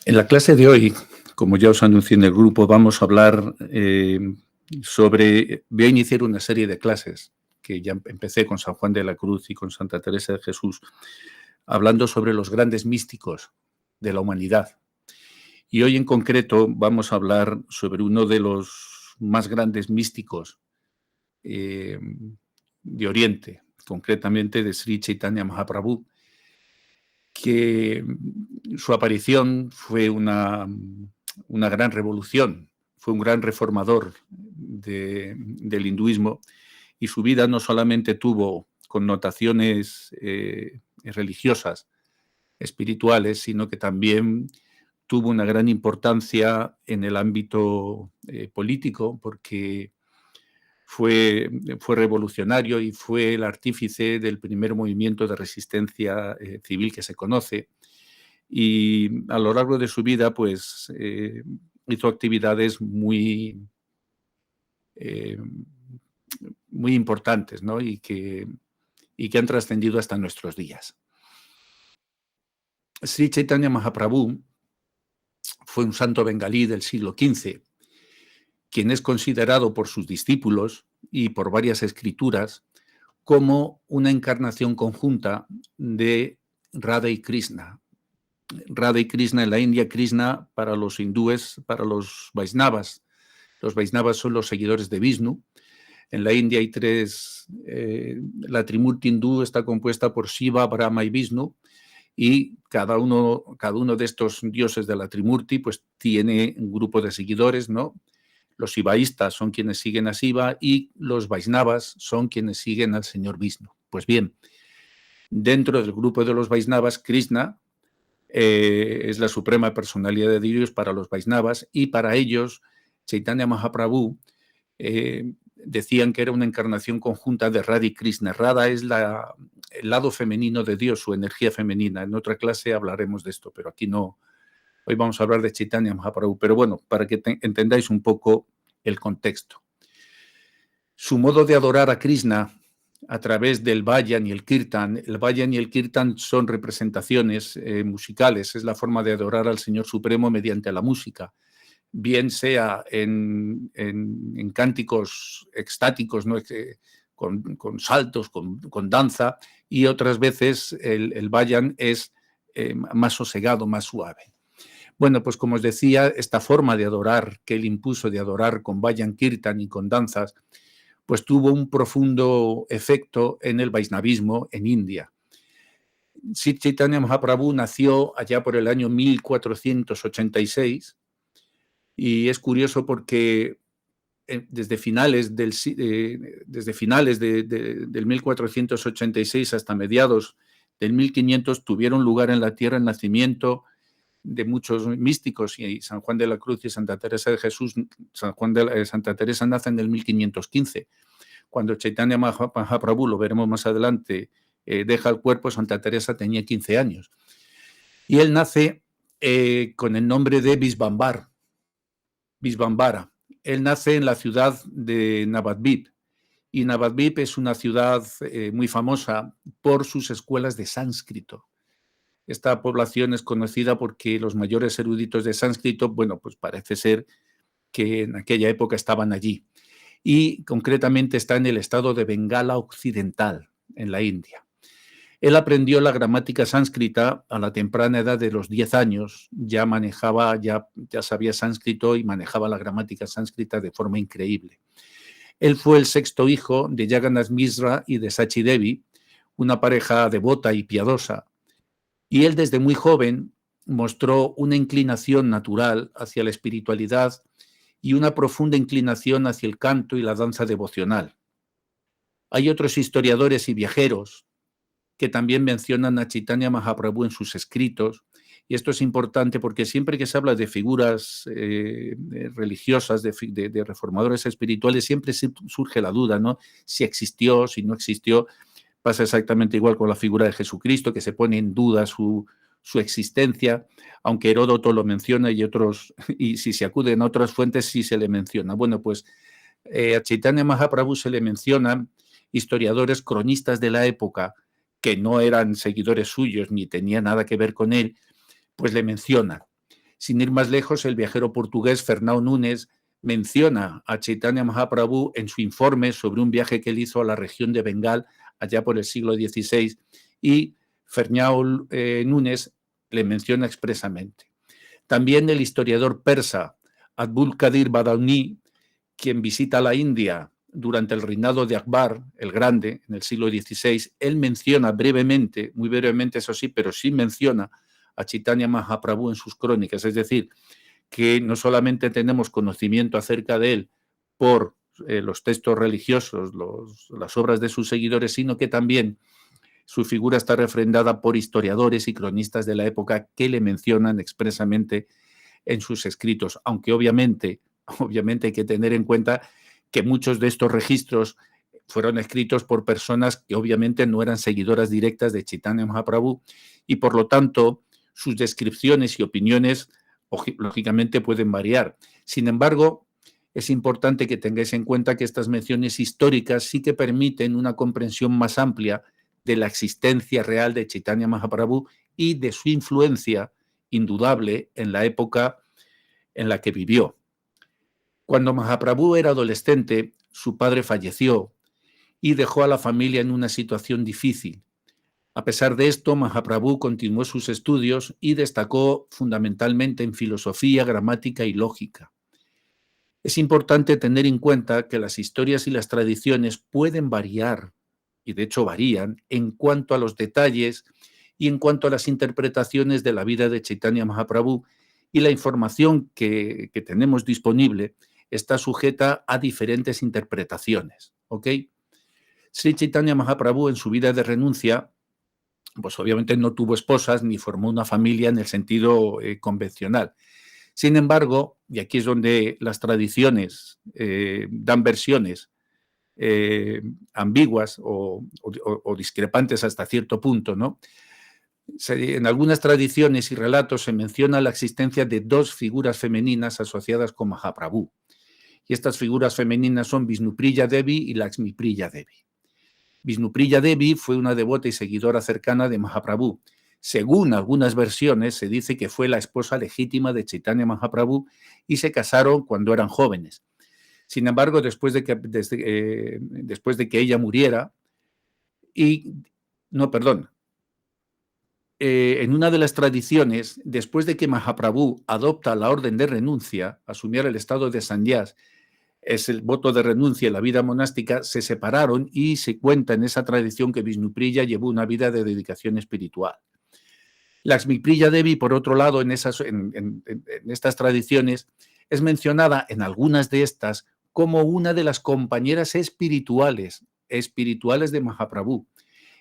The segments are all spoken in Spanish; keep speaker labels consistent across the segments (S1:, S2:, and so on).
S1: En la clase de hoy, como ya os anuncié en el grupo, vamos a hablar voy a iniciar una serie de clases que ya empecé con San Juan de la Cruz y con Santa Teresa de Jesús, hablando sobre los grandes místicos de la humanidad. Y hoy en concreto vamos a hablar sobre uno de los más grandes místicos de Oriente, concretamente de Sri Chaitanya Mahaprabhu, que su aparición fue una gran revolución, fue un gran reformador del hinduismo, y su vida no solamente tuvo connotaciones religiosas, espirituales, sino que también tuvo una gran importancia en el ámbito político, porque fue revolucionario y fue el artífice del primer movimiento de resistencia civil que se conoce. Y a lo largo de su vida, pues, hizo actividades muy importantes, ¿no? Y que han trascendido hasta nuestros días. Sri Chaitanya Mahaprabhu fue un santo bengalí del siglo XV, quien es considerado por sus discípulos y por varias escrituras como una encarnación conjunta de Radha y Krishna. Radha y Krishna en la India, Krishna para los hindúes, para los Vaisnavas. Los Vaisnavas son los seguidores de Vishnu. En la India hay tres, la Trimurti hindú está compuesta por Shiva, Brahma y Vishnu, y cada uno de estos dioses de la Trimurti pues tiene un grupo de seguidores, ¿no? Los shivaístas son quienes siguen a Shiva y los Vaisnavas son quienes siguen al señor Vishnu. Pues bien, dentro del grupo de los Vaisnavas, Krishna es la suprema personalidad de Dios para los Vaisnavas, y para ellos Chaitanya Mahaprabhu decían que era una encarnación conjunta de Radha y Krishna. Radha es el lado femenino de Dios, su energía femenina. En otra clase hablaremos de esto, pero aquí no. Hoy vamos a hablar de Chaitanya Mahaprabhu, pero bueno, para que entendáis un poco el contexto. Su modo de adorar a Krishna a través del Bhajan y el Kirtan. El Bhajan y el Kirtan son representaciones musicales, es la forma de adorar al Señor Supremo mediante la música, bien sea en cánticos extáticos, ¿no? Con saltos, con danza, y otras veces el Bhajan es más sosegado, más suave. Bueno, pues como os decía, esta forma de adorar que él impuso, de adorar con Bhajan Kirtan y con danzas, pues tuvo un profundo efecto en el Vaisnavismo en India. Sri Chaitanya Mahaprabhu nació allá por el año 1486, y es curioso porque desde finales del 1486 hasta mediados del 1500 tuvieron lugar en la tierra el nacimiento de muchos místicos, y San Juan de la Cruz y Santa Teresa de Jesús. Santa Teresa nace en el 1515. Cuando Chaitanya Mahaprabhu, lo veremos más adelante, deja el cuerpo, Santa Teresa tenía 15 años. Y él nace con el nombre de Visvambara. Él nace en la ciudad de Navadvip, y Navadvip es una ciudad muy famosa por sus escuelas de sánscrito. Esta población es conocida porque los mayores eruditos de sánscrito, bueno, pues parece ser que en aquella época estaban allí. Y concretamente está en el estado de Bengala Occidental, en la India. Él aprendió la gramática sánscrita a la temprana edad de los 10 años, ya sabía sánscrito y manejaba la gramática sánscrita de forma increíble. Él fue el sexto hijo de Jagannath Mishra y de Sachi Devi, una pareja devota y piadosa, y él desde muy joven mostró una inclinación natural hacia la espiritualidad y una profunda inclinación hacia el canto y la danza devocional. Hay otros historiadores y viajeros que también mencionan a Chaitanya Mahaprabhu en sus escritos, y esto es importante porque siempre que se habla de figuras religiosas, de reformadores espirituales, siempre surge la duda, ¿no? Si existió, si no existió. Pasa exactamente igual con la figura de Jesucristo, que se pone en duda su existencia, aunque Heródoto lo menciona y si se acuden a otras fuentes sí se le menciona. Bueno, pues a Chaitanya Mahaprabhu se le mencionan historiadores cronistas de la época que no eran seguidores suyos ni tenían nada que ver con él, pues le mencionan. Sin ir más lejos, el viajero portugués Fernão Nunes menciona a Chaitanya Mahaprabhu en su informe sobre un viaje que él hizo a la región de Bengal allá por el siglo XVI, y Fernão Nunes le menciona expresamente. También el historiador persa Abdul Qadir Badauni, quien visita la India durante el reinado de Akbar el Grande en el siglo XVI, él menciona brevemente, muy brevemente eso sí, pero sí menciona a Chaitanya Mahaprabhu en sus crónicas, es decir, que no solamente tenemos conocimiento acerca de él por los textos religiosos, las obras de sus seguidores, sino que también su figura está refrendada por historiadores y cronistas de la época que le mencionan expresamente en sus escritos, aunque obviamente hay que tener en cuenta que muchos de estos registros fueron escritos por personas que obviamente no eran seguidoras directas de Chaitanya Mahaprabhu, y por lo tanto sus descripciones y opiniones lógicamente pueden variar. Sin embargo, es importante que tengáis en cuenta que estas menciones históricas sí que permiten una comprensión más amplia de la existencia real de Chaitanya Mahaprabhu y de su influencia indudable en la época en la que vivió. Cuando Mahaprabhu era adolescente, su padre falleció y dejó a la familia en una situación difícil. A pesar de esto, Mahaprabhu continuó sus estudios y destacó fundamentalmente en filosofía, gramática y lógica. Es importante tener en cuenta que las historias y las tradiciones pueden variar, y de hecho varían, en cuanto a los detalles y en cuanto a las interpretaciones de la vida de Chaitanya Mahaprabhu, y la información que tenemos disponible está sujeta a diferentes interpretaciones. ¿Ok? Sri Chaitanya Mahaprabhu en su vida de renuncia, pues obviamente no tuvo esposas ni formó una familia en el sentido convencional. Sin embargo, y aquí es donde las tradiciones dan versiones ambiguas o discrepantes hasta cierto punto, ¿no? En algunas tradiciones y relatos se menciona la existencia de dos figuras femeninas asociadas con Mahaprabhu. Y estas figuras femeninas son Vishnupriya Devi y Lakshmipriya Devi. Vishnupriya Devi fue una devota y seguidora cercana de Mahaprabhu. Según algunas versiones, se dice que fue la esposa legítima de Chaitanya Mahaprabhu y se casaron cuando eran jóvenes. Sin embargo, después de que ella muriera, en una de las tradiciones, después de que Mahaprabhu adopta la orden de renuncia, asumir el estado de sanyas, es el voto de renuncia en la vida monástica, se separaron y se cuenta en esa tradición que Vishnupriya llevó una vida de dedicación espiritual. Lakshmipriya Devi, por otro lado, en estas tradiciones, es mencionada en algunas de estas como una de las compañeras espirituales de Mahaprabhu.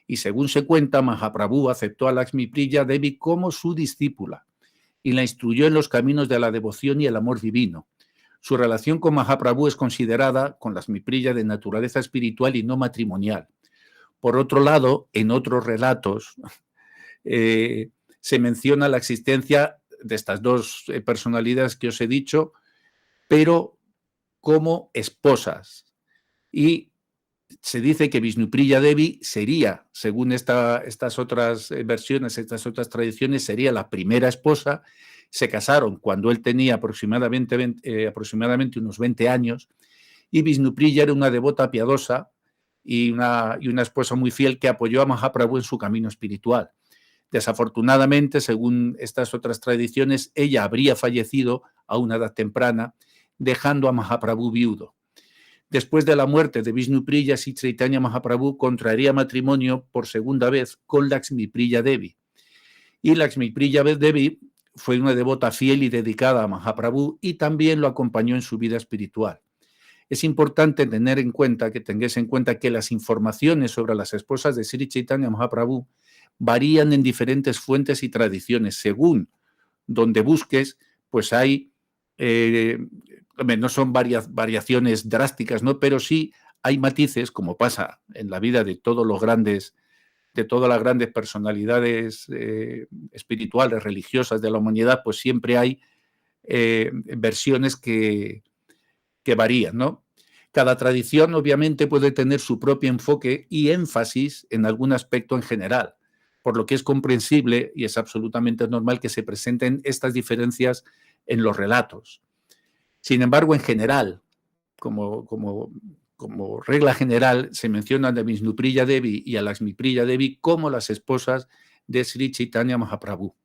S1: Y según se cuenta, Mahaprabhu aceptó a Lakshmipriya Devi como su discípula y la instruyó en los caminos de la devoción y el amor divino. Su relación con Mahaprabhu es considerada con Lakshmipriya de naturaleza espiritual y no matrimonial. Por otro lado, en otros relatos se menciona la existencia de estas dos personalidades que os he dicho, pero como esposas. Y se dice que Vishnupriya Devi sería, según estas otras versiones, estas otras tradiciones, sería la primera esposa. Se casaron cuando él tenía aproximadamente unos 20 años, y Vishnupriya era una devota piadosa y una esposa muy fiel que apoyó a Mahaprabhu en su camino espiritual. Desafortunadamente, según estas otras tradiciones, ella habría fallecido a una edad temprana, dejando a Mahaprabhu viudo. Después de la muerte de Vishnupriya, Sri Chaitanya Mahaprabhu contraería matrimonio por segunda vez con Lakshmipriya Devi. Y Lakshmipriya Devi fue una devota fiel y dedicada a Mahaprabhu y también lo acompañó en su vida espiritual. Es importante tengáis en cuenta que las informaciones sobre las esposas de Sri Chaitanya Mahaprabhu varían en diferentes fuentes y tradiciones. Según donde busques, pues hay, no son variaciones drásticas, ¿no? Pero sí hay matices, como pasa en la vida de todas las grandes personalidades espirituales, religiosas de la humanidad, pues siempre hay versiones que varían, ¿no? Cada tradición obviamente puede tener su propio enfoque y énfasis en algún aspecto en general. por lo que es comprensible y es absolutamente normal que se presenten estas diferencias en los relatos. Sin embargo, en general, como regla general, se mencionan a Vishnupriya Devi y a Lakshmipriya Devi como las esposas de Sri Chaitanya Mahaprabhu.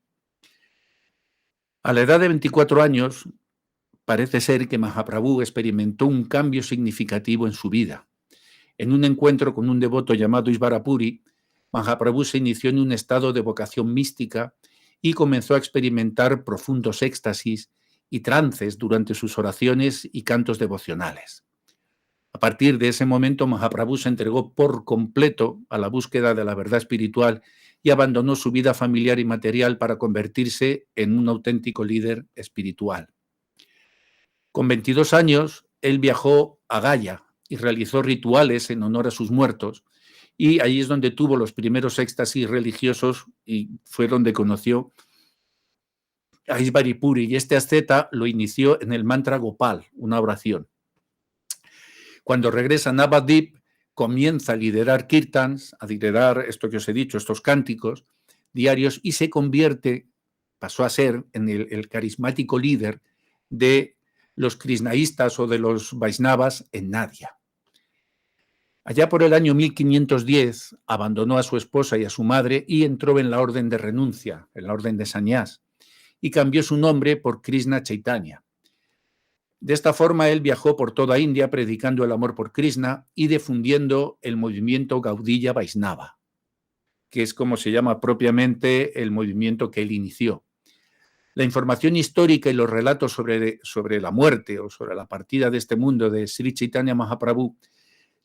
S1: A la edad de 24 años, parece ser que Mahaprabhu experimentó un cambio significativo en su vida. En un encuentro con un devoto llamado Isvarapuri, Mahaprabhu se inició en un estado de vocación mística y comenzó a experimentar profundos éxtasis y trances durante sus oraciones y cantos devocionales. A partir de ese momento, Mahaprabhu se entregó por completo a la búsqueda de la verdad espiritual y abandonó su vida familiar y material para convertirse en un auténtico líder espiritual. Con 22 años, él viajó a Gaya y realizó rituales en honor a sus muertos, y ahí es donde tuvo los primeros éxtasis religiosos y fue donde conoció a Isvaripuri, y este asceta lo inició en el mantra Gopal, una oración. Cuando regresa a Navadvip, comienza a liderar kirtans, a liderar esto que os he dicho, estos cánticos diarios, y se convierte, pasó a ser en el carismático líder de los krishnaístas o de los Vaisnavas en Nadia. Allá por el año 1510 abandonó a su esposa y a su madre y entró en la orden de renuncia, en la orden de Sannyas, y cambió su nombre por Krishna Chaitanya. De esta forma, él viajó por toda India predicando el amor por Krishna y difundiendo el movimiento Gaudiya Vaisnava, que es como se llama propiamente el movimiento que él inició. La información histórica y los relatos sobre la muerte o sobre la partida de este mundo de Sri Chaitanya Mahaprabhu,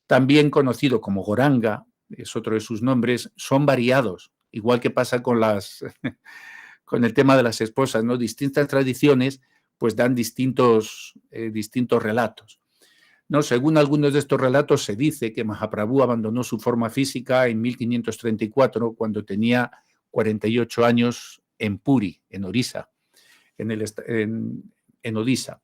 S1: también conocido como Goranga, es otro de sus nombres, son variados, igual que pasa con el tema de las esposas, ¿no? Distintas tradiciones pues dan distintos relatos, ¿no? Según algunos de estos relatos se dice que Mahaprabhu abandonó su forma física en 1534 cuando tenía 48 años en Puri, en Orissa, en Odisha.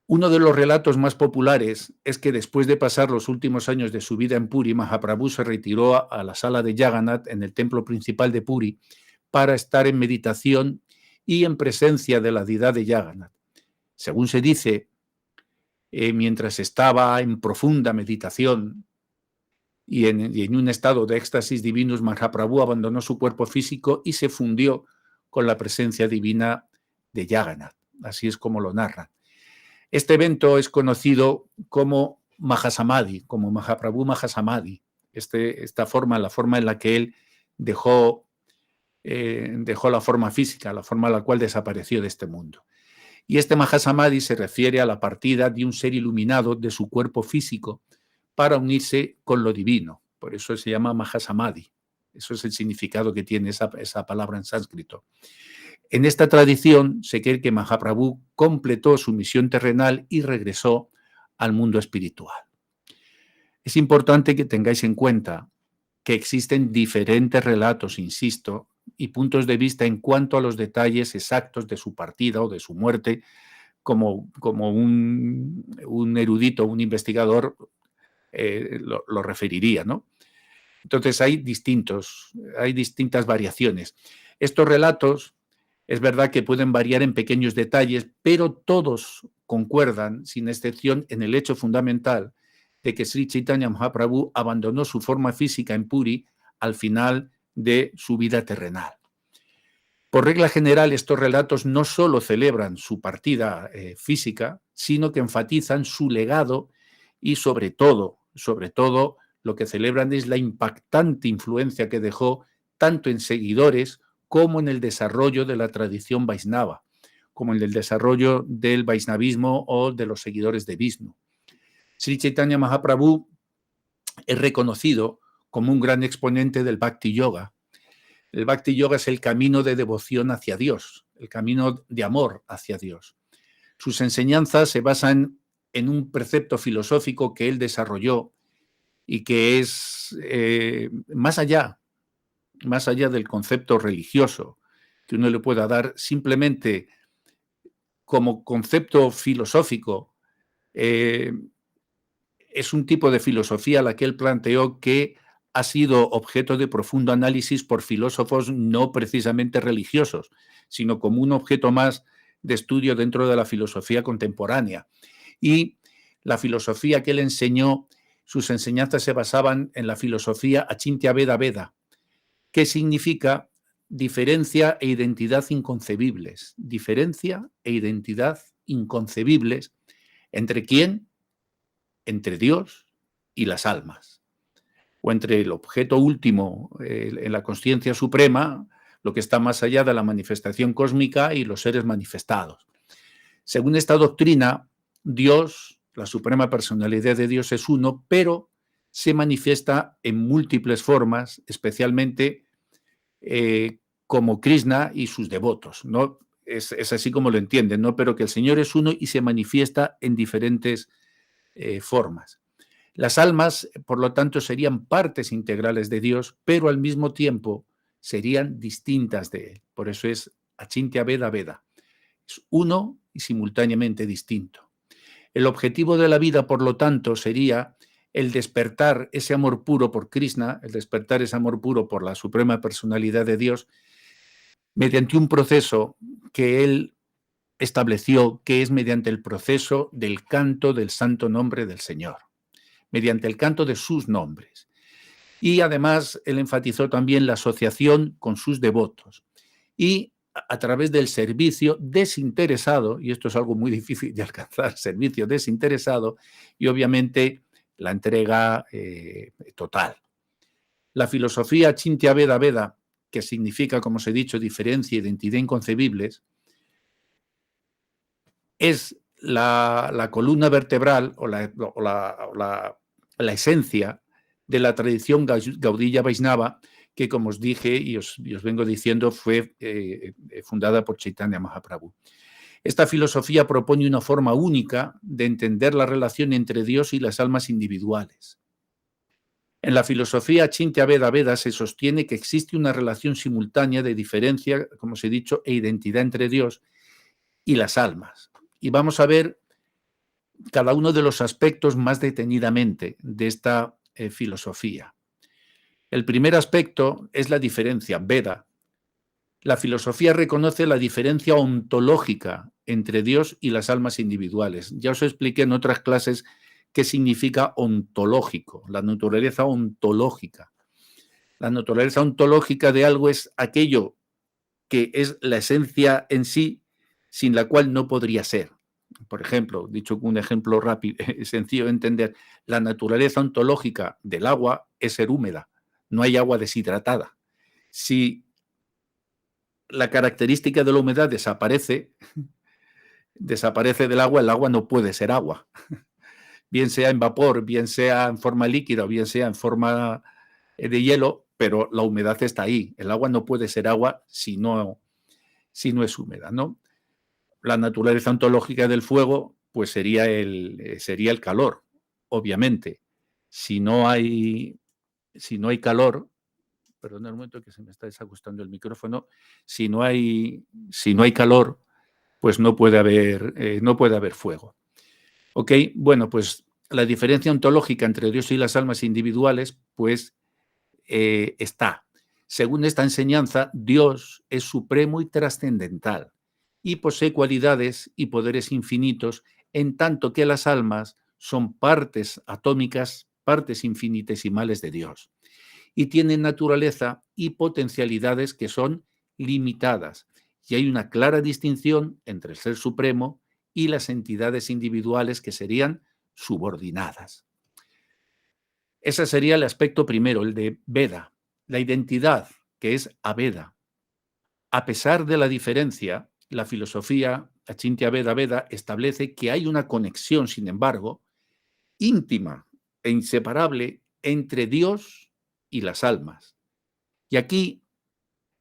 S1: Uno de los relatos más populares es que después de pasar los últimos años de su vida en Puri, Mahaprabhu se retiró a la sala de Jagannath en el templo principal de Puri para estar en meditación y en presencia de la deidad de Jagannath. Según se dice, mientras estaba en profunda meditación y en un estado de éxtasis divinos, Mahaprabhu abandonó su cuerpo físico y se fundió con la presencia divina de Jagannath. Así es como lo narra. Este evento es conocido como Mahasamadhi, como Mahaprabhu Mahasamadhi. La forma en la que él dejó la forma física, la forma en la cual desapareció de este mundo. Y este Mahasamadhi se refiere a la partida de un ser iluminado de su cuerpo físico para unirse con lo divino. Por eso se llama Mahasamadhi. Eso es el significado que tiene esa palabra en sánscrito. En esta tradición se cree que Mahaprabhu completó su misión terrenal y regresó al mundo espiritual. Es importante que tengáis en cuenta que existen diferentes relatos, insisto, y puntos de vista en cuanto a los detalles exactos de su partida o de su muerte, como un erudito, un investigador lo referiría, ¿no? Entonces hay distintas variaciones. Estos relatos es verdad que pueden variar en pequeños detalles, pero todos concuerdan, sin excepción, en el hecho fundamental de que Sri Chaitanya Mahaprabhu abandonó su forma física en Puri al final de su vida terrenal. Por regla general, estos relatos no solo celebran su partida física, sino que enfatizan su legado y sobre todo, lo que celebran es la impactante influencia que dejó tanto en seguidores como en el desarrollo de la tradición Vaisnava, como en el desarrollo del Vaisnavismo o de los seguidores de Vishnu. Sri Chaitanya Mahaprabhu es reconocido como un gran exponente del Bhakti Yoga. El Bhakti Yoga es el camino de devoción hacia Dios, el camino de amor hacia Dios. Sus enseñanzas se basan en un precepto filosófico que él desarrolló y que es más allá del concepto religioso que uno le pueda dar, simplemente como concepto filosófico. Es un tipo de filosofía a la que él planteó que ha sido objeto de profundo análisis por filósofos no precisamente religiosos, sino como un objeto más de estudio dentro de la filosofía contemporánea. Y la filosofía que él enseñó, sus enseñanzas se basaban en la filosofía Achintya Veda Veda, que significa diferencia e identidad inconcebibles. Diferencia e identidad inconcebibles. ¿Entre quién? Entre Dios y las almas. O entre el objeto último en la consciencia suprema, lo que está más allá de la manifestación cósmica, y los seres manifestados. Según esta doctrina, Dios, la suprema personalidad de Dios, es uno, pero se manifiesta en múltiples formas, especialmente como Krishna y sus devotos, ¿no? Es así como lo entienden, ¿no? Pero que el Señor es uno y se manifiesta en diferentes formas. Las almas, por lo tanto, serían partes integrales de Dios, pero al mismo tiempo serían distintas de Él. Por eso es Achintya Veda Veda. Es uno y simultáneamente distinto. El objetivo de la vida, por lo tanto, sería el despertar ese amor puro por Krishna, el despertar ese amor puro por la suprema personalidad de Dios, mediante un proceso que él estableció, que es mediante el proceso del canto del santo nombre del Señor, mediante el canto de sus nombres. Y además él enfatizó también la asociación con sus devotos y a través del servicio desinteresado, y esto es algo muy difícil de alcanzar, servicio desinteresado, y obviamente la entrega total. La filosofía Achintya Veda Veda, que significa, como os he dicho, diferencia, identidad inconcebibles, es la columna vertebral o la esencia de la tradición Gaudiya Vaishnava, que, como os dije y os vengo diciendo, fue fundada por Chaitanya Mahaprabhu. Esta filosofía propone una forma única de entender la relación entre Dios y las almas individuales. En la filosofía Achintya Veda Veda se sostiene que existe una relación simultánea de diferencia, como os he dicho, e identidad entre Dios y las almas. Y vamos a ver cada uno de los aspectos más detenidamente de esta filosofía. El primer aspecto es la diferencia, Veda. La filosofía reconoce la diferencia ontológica entre Dios y las almas individuales. Ya os expliqué en otras clases qué significa ontológico, la naturaleza ontológica. La naturaleza ontológica de algo es aquello que es la esencia en sí, sin la cual no podría ser. Por ejemplo, dicho con un ejemplo rápido, sencillo de entender, la naturaleza ontológica del agua es ser húmeda, no hay agua deshidratada. Si la característica de la humedad desaparece del agua, el agua no puede ser agua. Bien sea en vapor, bien sea en forma líquida, bien sea en forma de hielo, pero la humedad está ahí. El agua no puede ser agua si no es húmeda, ¿no? La naturaleza ontológica del fuego, pues sería el calor, obviamente. Si no hay calor, perdón un momento que se me está desajustando el micrófono, si no hay calor, pues no puede haber fuego. Ok, bueno, pues la diferencia ontológica entre Dios y las almas individuales, pues está. Según esta enseñanza, Dios es supremo y trascendental y posee cualidades y poderes infinitos, en tanto que las almas son partes atómicas, partes infinitesimales de Dios, y tienen naturaleza y potencialidades que son limitadas. Y hay una clara distinción entre el Ser Supremo y las entidades individuales que serían subordinadas. Ese sería el aspecto primero, el de Veda, la identidad, que es Aveda. A pesar de la diferencia, la filosofía Achintya Veda Veda establece que hay una conexión, sin embargo, íntima e inseparable entre Dios y las almas. Y aquí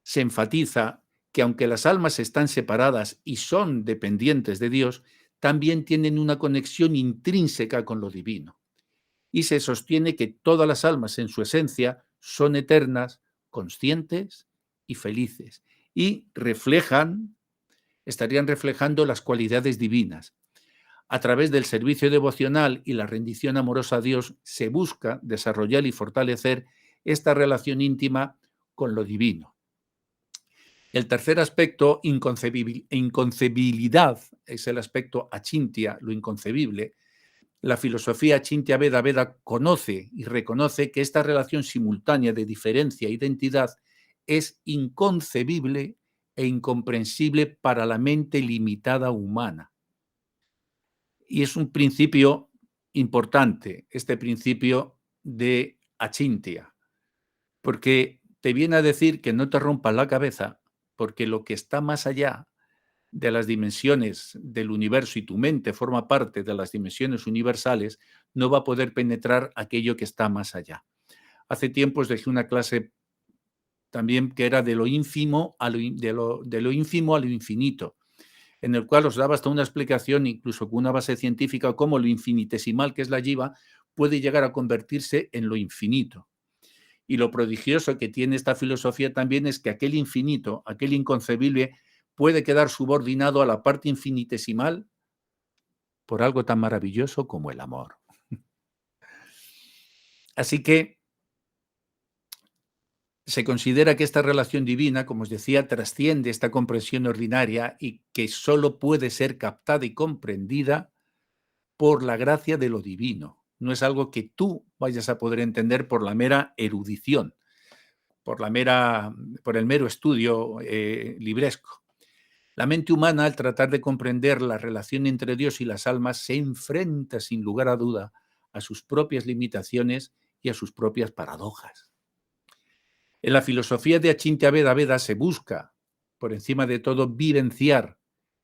S1: se enfatiza que aunque las almas están separadas y son dependientes de Dios, también tienen una conexión intrínseca con lo divino. Y se sostiene que todas las almas en su esencia son eternas, conscientes y felices, y estarían reflejando las cualidades divinas. A través del servicio devocional y la rendición amorosa a Dios se busca desarrollar y fortalecer esta relación íntima con lo divino. El tercer aspecto, inconcebibilidad, es el aspecto achintya, lo inconcebible. La filosofía Achintya Veda Veda conoce y reconoce que esta relación simultánea de diferencia e identidad es inconcebible e incomprensible para la mente limitada humana. Y es un principio importante, este principio de Achintya, porque te viene a decir que no te rompas la cabeza, porque lo que está más allá de las dimensiones del universo y tu mente forma parte de las dimensiones universales, no va a poder penetrar aquello que está más allá. Hace tiempos dejé una clase también que era de lo ínfimo a de lo ínfimo a lo infinito, en el cual os daba hasta una explicación, incluso con una base científica, cómo lo infinitesimal que es la yiva puede llegar a convertirse en lo infinito. Y lo prodigioso que tiene esta filosofía también es que aquel infinito, aquel inconcebible, puede quedar subordinado a la parte infinitesimal por algo tan maravilloso como el amor. Así que se considera que esta relación divina, como os decía, trasciende esta comprensión ordinaria y que solo puede ser captada y comprendida por la gracia de lo divino. No es algo que tú vayas a poder entender por la mera erudición, por el mero estudio libresco. La mente humana, al tratar de comprender la relación entre Dios y las almas, se enfrenta sin lugar a duda a sus propias limitaciones y a sus propias paradojas. En la filosofía de Achintya Veda Veda se busca, por encima de todo, vivenciar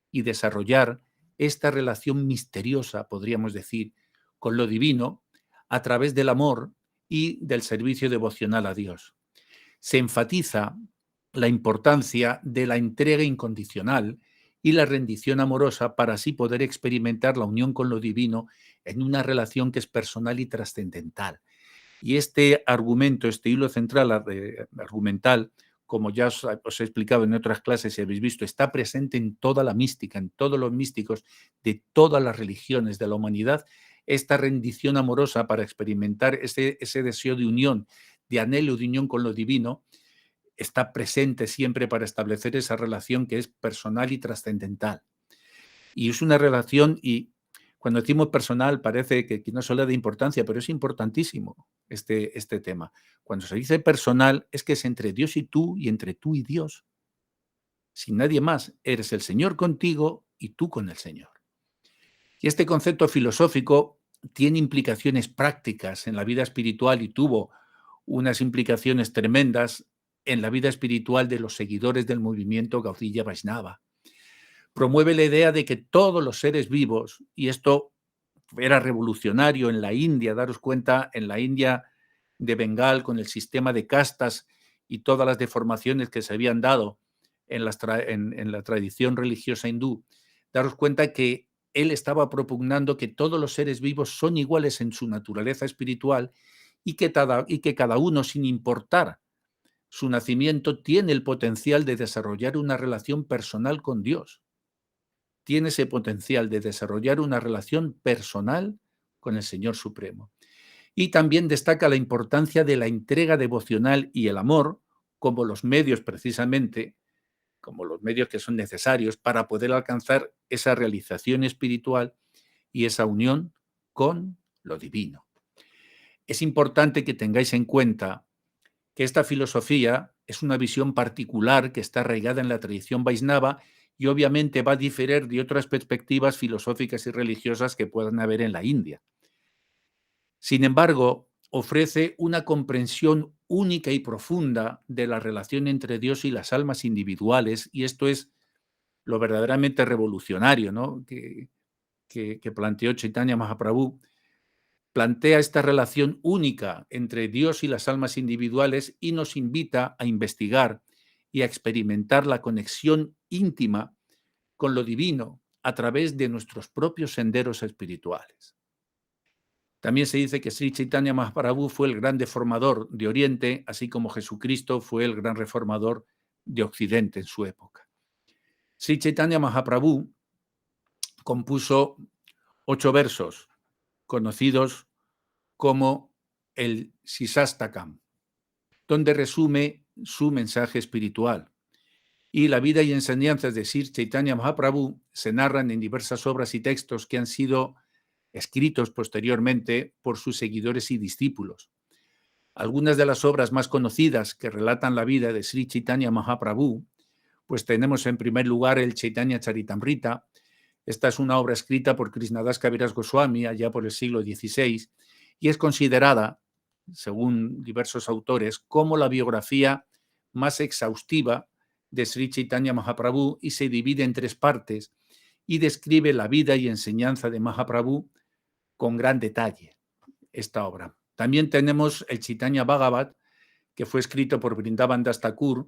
S1: y desarrollar esta relación misteriosa, podríamos decir, con lo divino a través del amor y del servicio devocional a Dios. Se enfatiza la importancia de la entrega incondicional y la rendición amorosa para así poder experimentar la unión con lo divino en una relación que es personal y trascendental. Y este argumento, este hilo central argumental, como ya os he explicado en otras clases y habéis visto, está presente en toda la mística, en todos los místicos de todas las religiones de la humanidad, esta rendición amorosa para experimentar ese deseo de unión, de anhelo de unión con lo divino, está presente siempre para establecer esa relación que es personal y trascendental. Y es una relación, y cuando decimos personal parece que no se le da importancia, pero es importantísimo este tema. Cuando se dice personal es que es entre Dios y tú y entre tú y Dios. Sin nadie más, eres el Señor contigo y tú con el Señor. Y este concepto filosófico tiene implicaciones prácticas en la vida espiritual y tuvo unas implicaciones tremendas en la vida espiritual de los seguidores del movimiento Gaudiya Vaishnava. Promueve la idea de que todos los seres vivos, y esto era revolucionario en la India, daros cuenta, en la India de Bengal, con el sistema de castas y todas las deformaciones que se habían dado en la tradición religiosa hindú, daros cuenta que él estaba propugnando que todos los seres vivos son iguales en su naturaleza espiritual y que cada uno, sin importar su nacimiento, tiene el potencial de desarrollar una relación personal con Dios. Tiene ese potencial de desarrollar una relación personal con el Señor Supremo. Y también destaca la importancia de la entrega devocional y el amor como los medios precisamente, como los medios que son necesarios para poder alcanzar esa realización espiritual y esa unión con lo divino. Es importante que tengáis en cuenta que esta filosofía es una visión particular que está arraigada en la tradición Vaishnava y obviamente va a diferir de otras perspectivas filosóficas y religiosas que puedan haber en la India. Sin embargo, ofrece una comprensión única y profunda de la relación entre Dios y las almas individuales, y esto es lo verdaderamente revolucionario, ¿no? que planteó Chaitanya Mahaprabhu. Plantea esta relación única entre Dios y las almas individuales y nos invita a investigar y a experimentar la conexión íntima con lo divino a través de nuestros propios senderos espirituales. También se dice que Sri Chaitanya Mahaprabhu fue el gran deformador de Oriente, así como Jesucristo fue el gran reformador de Occidente en su época. Sri Chaitanya Mahaprabhu compuso 8 versos conocidos como el Sisastakam. donde resume su mensaje espiritual. Y la vida y enseñanzas de Sri Chaitanya Mahaprabhu se narran en diversas obras y textos que han sido escritos posteriormente por sus seguidores y discípulos. Algunas de las obras más conocidas que relatan la vida de Sri Chaitanya Mahaprabhu, pues tenemos en primer lugar el Chaitanya Charitamrita. Esta es una obra escrita por Krishnadas Kaviraj Goswami allá por el siglo XVI y es considerada, según diversos autores, como la biografía más exhaustiva de Sri Chaitanya Mahaprabhu y se divide en 3 partes y describe la vida y enseñanza de Mahaprabhu con gran detalle, esta obra. También tenemos el Chaitanya Bhagavat, que fue escrito por Vrindavan Das Thakur,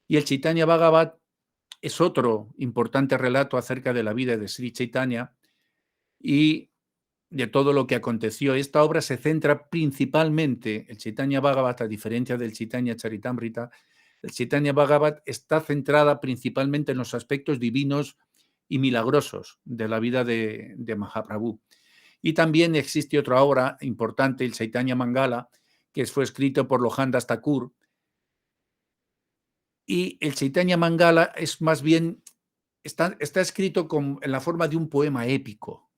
S1: y el Chaitanya Bhagavat es otro importante relato acerca de la vida de Sri Chaitanya y de todo lo que aconteció. Esta obra se centra principalmente, el Chaitanya Bhagavat, a diferencia del Chaitanya Charitamrita, el Chaitanya Bhagavat está centrada principalmente en los aspectos divinos y milagrosos de la vida de Mahaprabhu. Y también existe otra obra importante, el Chaitanya Mangala, que fue escrito por Lohandas Thakur. Y el Chaitanya Mangala es más bien, está escrito en la forma de un poema épico,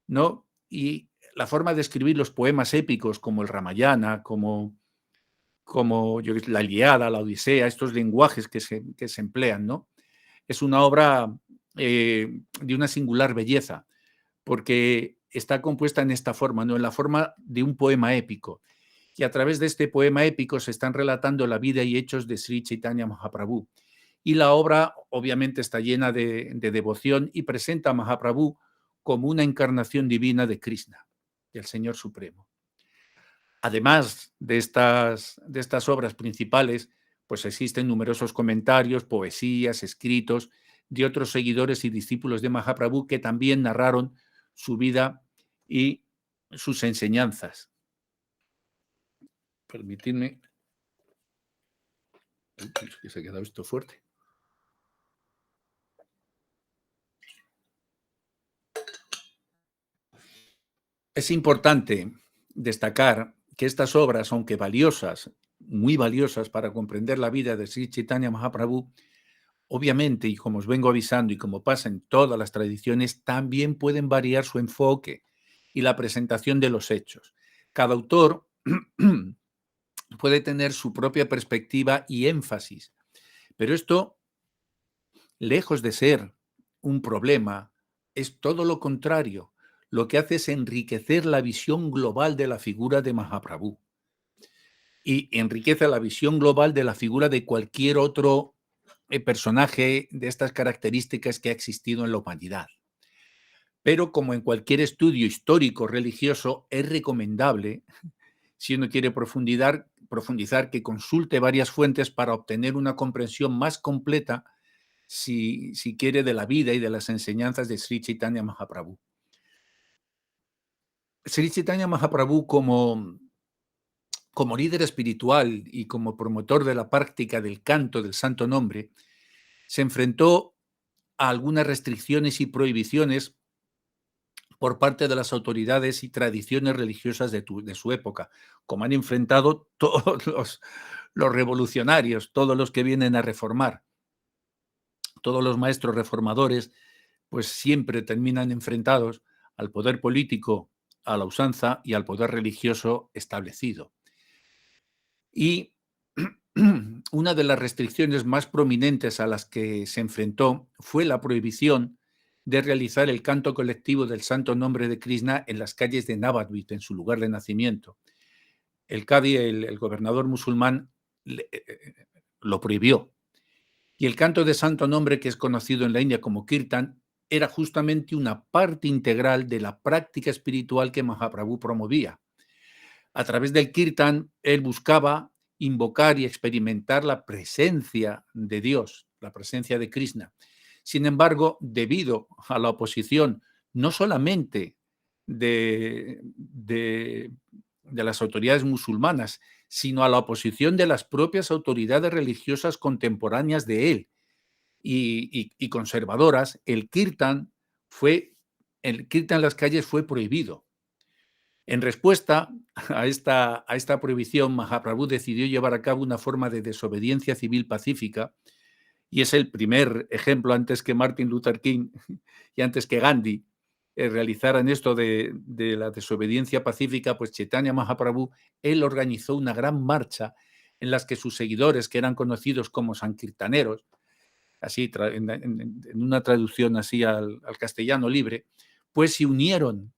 S1: ¿no? Y la forma de escribir los poemas épicos, como el Ramayana, como la Ilíada, la Odisea, estos lenguajes que se emplean, ¿no? Es una obra de una singular belleza, porque está compuesta en esta forma, ¿no? En la forma de un poema épico. Y a través de este poema épico se están relatando la vida y hechos de Sri Chaitanya Mahaprabhu. Y la obra obviamente está llena de devoción y presenta a Mahaprabhu como una encarnación divina de Krishna, del Señor Supremo. Además de estas obras principales, pues existen numerosos comentarios, poesías, escritos de otros seguidores y discípulos de Mahaprabhu que también narraron su vida y sus enseñanzas. Permitidme, que se ha quedado esto fuerte. Es importante destacar que estas obras, aunque valiosas, muy valiosas para comprender la vida de Sri Chaitanya Mahaprabhu, obviamente, y como os vengo avisando y como pasa en todas las tradiciones, también pueden variar su enfoque y la presentación de los hechos. Cada autor puede tener su propia perspectiva y énfasis, pero esto, lejos de ser un problema, es todo lo contrario. Lo que hace es enriquecer la visión global de la figura de Mahaprabhu y enriquece la visión global de la figura de cualquier otro personaje de estas características que ha existido en la humanidad. Pero como en cualquier estudio histórico religioso, es recomendable, si uno quiere profundizar, que consulte varias fuentes para obtener una comprensión más completa, si quiere, de la vida y de las enseñanzas de Sri Chaitanya Mahaprabhu. Sri Chaitanya Mahaprabhu, como líder espiritual y como promotor de la práctica del canto del Santo Nombre, se enfrentó a algunas restricciones y prohibiciones por parte de las autoridades y tradiciones religiosas de su época, como han enfrentado todos los revolucionarios, todos los que vienen a reformar. Todos los maestros reformadores, pues siempre terminan enfrentados al poder político, a la usanza y al poder religioso establecido. Y una de las restricciones más prominentes a las que se enfrentó fue la prohibición de realizar el canto colectivo del Santo Nombre de Krishna en las calles de Navadvip, en su lugar de nacimiento. El Qadi, el gobernador musulmán, lo prohibió. Y el canto de Santo Nombre, que es conocido en la India como Kirtan, era justamente una parte integral de la práctica espiritual que Mahaprabhu promovía. A través del Kirtan, él buscaba invocar y experimentar la presencia de Dios, la presencia de Krishna. Sin embargo, debido a la oposición no solamente de las autoridades musulmanas, sino a la oposición de las propias autoridades religiosas contemporáneas de él y conservadoras, el kirtan en las calles fue prohibido. En respuesta a esta prohibición, Mahaprabhu decidió llevar a cabo una forma de desobediencia civil pacífica, y es el primer ejemplo antes que Martin Luther King y antes que Gandhi realizaran esto de la desobediencia pacífica. Pues Chaitanya Mahaprabhu, él organizó una gran marcha en las que sus seguidores, que eran conocidos como sankirtaneros, así en una traducción así al castellano libre, pues se unieron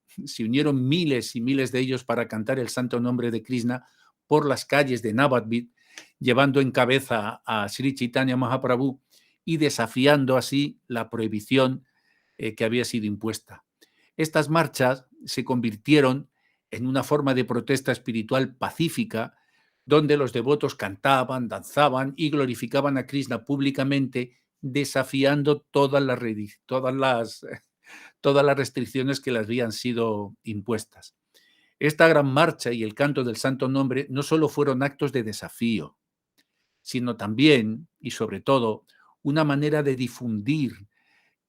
S1: miles y miles de ellos para cantar el santo nombre de Krishna por las calles de Navadvip, llevando en cabeza a Sri Chaitanya Mahaprabhu y desafiando así la prohibición que había sido impuesta. Estas marchas se convirtieron en una forma de protesta espiritual pacífica, donde los devotos cantaban, danzaban y glorificaban a Krishna públicamente, desafiando todas las restricciones que les habían sido impuestas. Esta gran marcha y el canto del santo nombre no solo fueron actos de desafío, sino también, y sobre todo, una manera de difundir.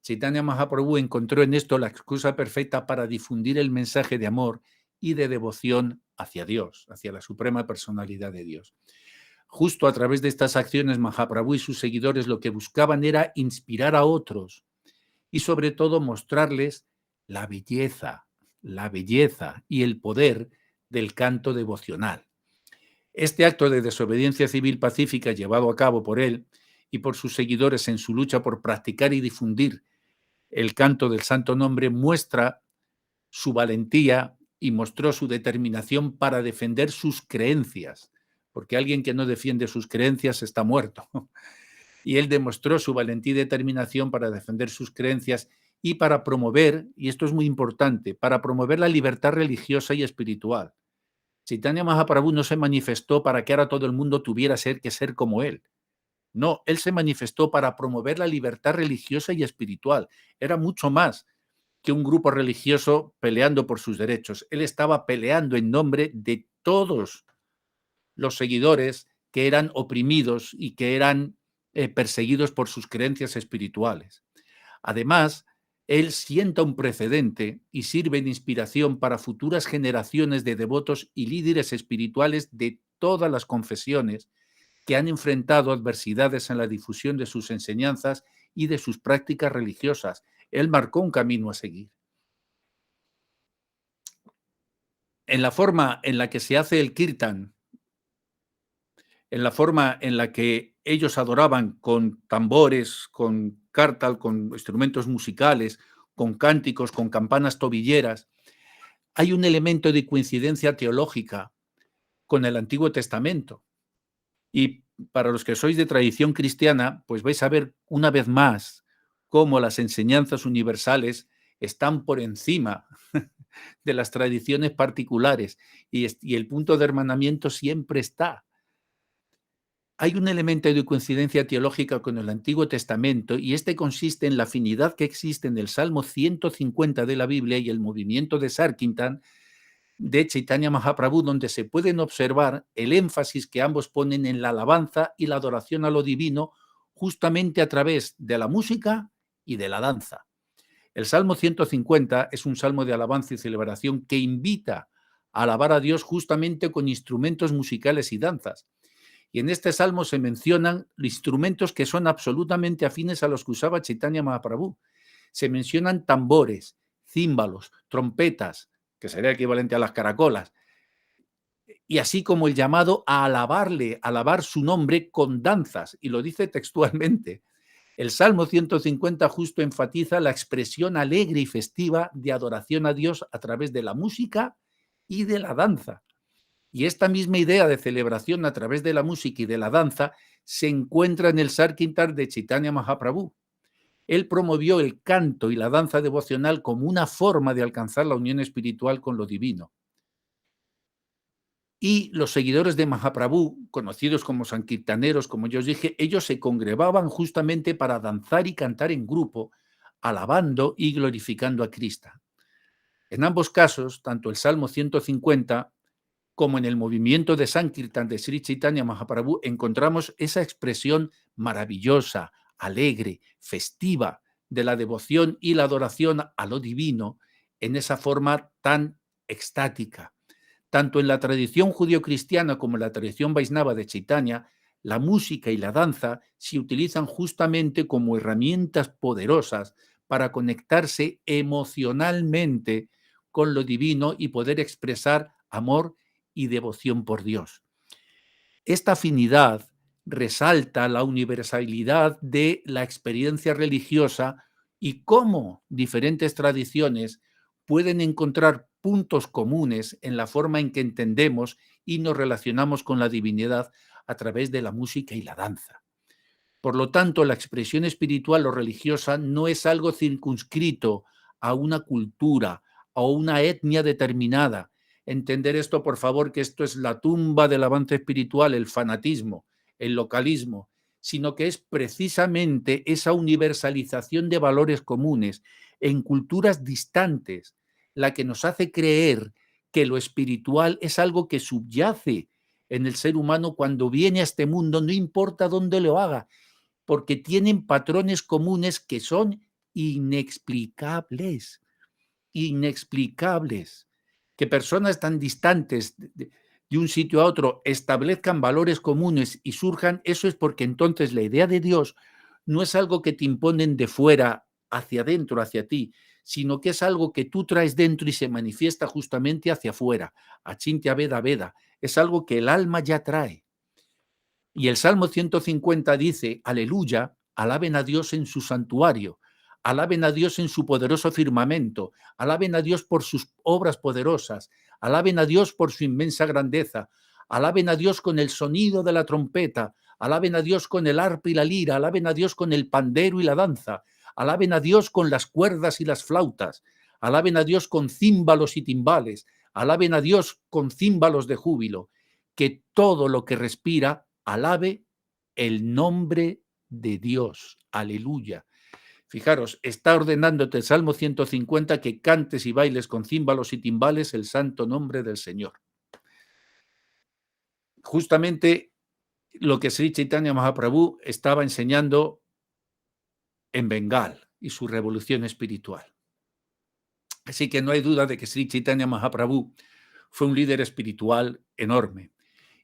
S1: Chaitanya Mahaprabhu encontró en esto la excusa perfecta para difundir el mensaje de amor y de devoción hacia Dios, hacia la suprema personalidad de Dios. Justo a través de estas acciones, Mahaprabhu y sus seguidores lo que buscaban era inspirar a otros y sobre todo mostrarles la belleza y el poder del canto devocional. Este acto de desobediencia civil pacífica llevado a cabo por él y por sus seguidores en su lucha por practicar y difundir el canto del santo nombre muestra su valentía y mostró su determinación para defender sus creencias, porque alguien que no defiende sus creencias está muerto. Y él demostró su valentía y determinación para defender sus creencias y para promover, y esto es muy importante, para promover la libertad religiosa y espiritual. Chaitanya Mahaprabhu no se manifestó para que ahora todo el mundo tuviera que ser como él. No, él se manifestó para promover la libertad religiosa y espiritual. Era mucho más que un grupo religioso peleando por sus derechos. Él estaba peleando en nombre de todos los seguidores que eran oprimidos y que eran perseguidos por sus creencias espirituales. Además, él sienta un precedente y sirve de inspiración para futuras generaciones de devotos y líderes espirituales de todas las confesiones que han enfrentado adversidades en la difusión de sus enseñanzas y de sus prácticas religiosas. Él marcó un camino a seguir. En la forma en la que se hace el kirtan, en la forma en la que ellos adoraban con tambores, con kartal, con instrumentos musicales, con cánticos, con campanas tobilleras, hay un elemento de coincidencia teológica con el Antiguo Testamento. Y para los que sois de tradición cristiana, pues vais a ver una vez más cómo las enseñanzas universales están por encima de las tradiciones particulares y el punto de hermanamiento siempre está. Hay un elemento de coincidencia teológica con el Antiguo Testamento y este consiste en la afinidad que existe en el Salmo 150 de la Biblia y el movimiento de Sankirtan de Chaitanya Mahaprabhu, donde se pueden observar el énfasis que ambos ponen en la alabanza y la adoración a lo divino justamente a través de la música y de la danza. El Salmo 150 es un salmo de alabanza y celebración que invita a alabar a Dios justamente con instrumentos musicales y danzas. Y en este salmo se mencionan instrumentos que son absolutamente afines a los que usaba Chaitanya Mahaprabhu. Se mencionan tambores, címbalos, trompetas, que sería equivalente a las caracolas, y así como el llamado a alabarle, alabar su nombre con danzas, y lo dice textualmente. El Salmo 150 justo enfatiza la expresión alegre y festiva de adoración a Dios a través de la música y de la danza. Y esta misma idea de celebración a través de la música y de la danza se encuentra en el Sankirtan de Chaitanya Mahaprabhu. Él promovió el canto y la danza devocional como una forma de alcanzar la unión espiritual con lo divino. Y los seguidores de Mahaprabhu, conocidos como sankirtaneros, como yo os dije, ellos se congregaban justamente para danzar y cantar en grupo, alabando y glorificando a Krishna. En ambos casos, tanto el Salmo 150 como en el movimiento de Sankirtan de Sri Chaitanya Mahaprabhu, encontramos esa expresión maravillosa, alegre, festiva de la devoción y la adoración a lo divino en esa forma tan extática. Tanto en la tradición judio-cristiana como en la tradición Vaisnava de Chaitanya, la música y la danza se utilizan justamente como herramientas poderosas para conectarse emocionalmente con lo divino y poder expresar amor y devoción por Dios. Esta afinidad resalta la universalidad de la experiencia religiosa y cómo diferentes tradiciones pueden encontrar puntos comunes en la forma en que entendemos y nos relacionamos con la divinidad a través de la música y la danza. Por lo tanto, la expresión espiritual o religiosa no es algo circunscrito a una cultura o una etnia determinada. Entender esto, por favor, que esto es la tumba del avance espiritual, el fanatismo, el localismo, sino que es precisamente esa universalización de valores comunes en culturas distantes la que nos hace creer que lo espiritual es algo que subyace en el ser humano cuando viene a este mundo, no importa dónde lo haga, porque tienen patrones comunes que son inexplicables, inexplicables. Que personas tan distantes de un sitio a otro establezcan valores comunes y surjan, eso es porque entonces la idea de Dios no es algo que te imponen de fuera hacia adentro, hacia ti, sino que es algo que tú traes dentro y se manifiesta justamente hacia afuera. Achintya Veda Veda. Es algo que el alma ya trae. Y el Salmo 150 dice, aleluya, alaben a Dios en su santuario, alaben a Dios en su poderoso firmamento, alaben a Dios por sus obras poderosas, alaben a Dios por su inmensa grandeza, alaben a Dios con el sonido de la trompeta, alaben a Dios con el arpa y la lira, alaben a Dios con el pandero y la danza, alaben a Dios con las cuerdas y las flautas, alaben a Dios con címbalos y timbales, alaben a Dios con címbalos de júbilo, que todo lo que respira alabe el nombre de Dios. Aleluya. Fijaros, está ordenándote el Salmo 150 que cantes y bailes con címbalos y timbales el santo nombre del Señor. Justamente lo que Sri Chaitanya Mahaprabhu estaba enseñando en Bengal y su revolución espiritual. Así que no hay duda de que Sri Chaitanya Mahaprabhu fue un líder espiritual enorme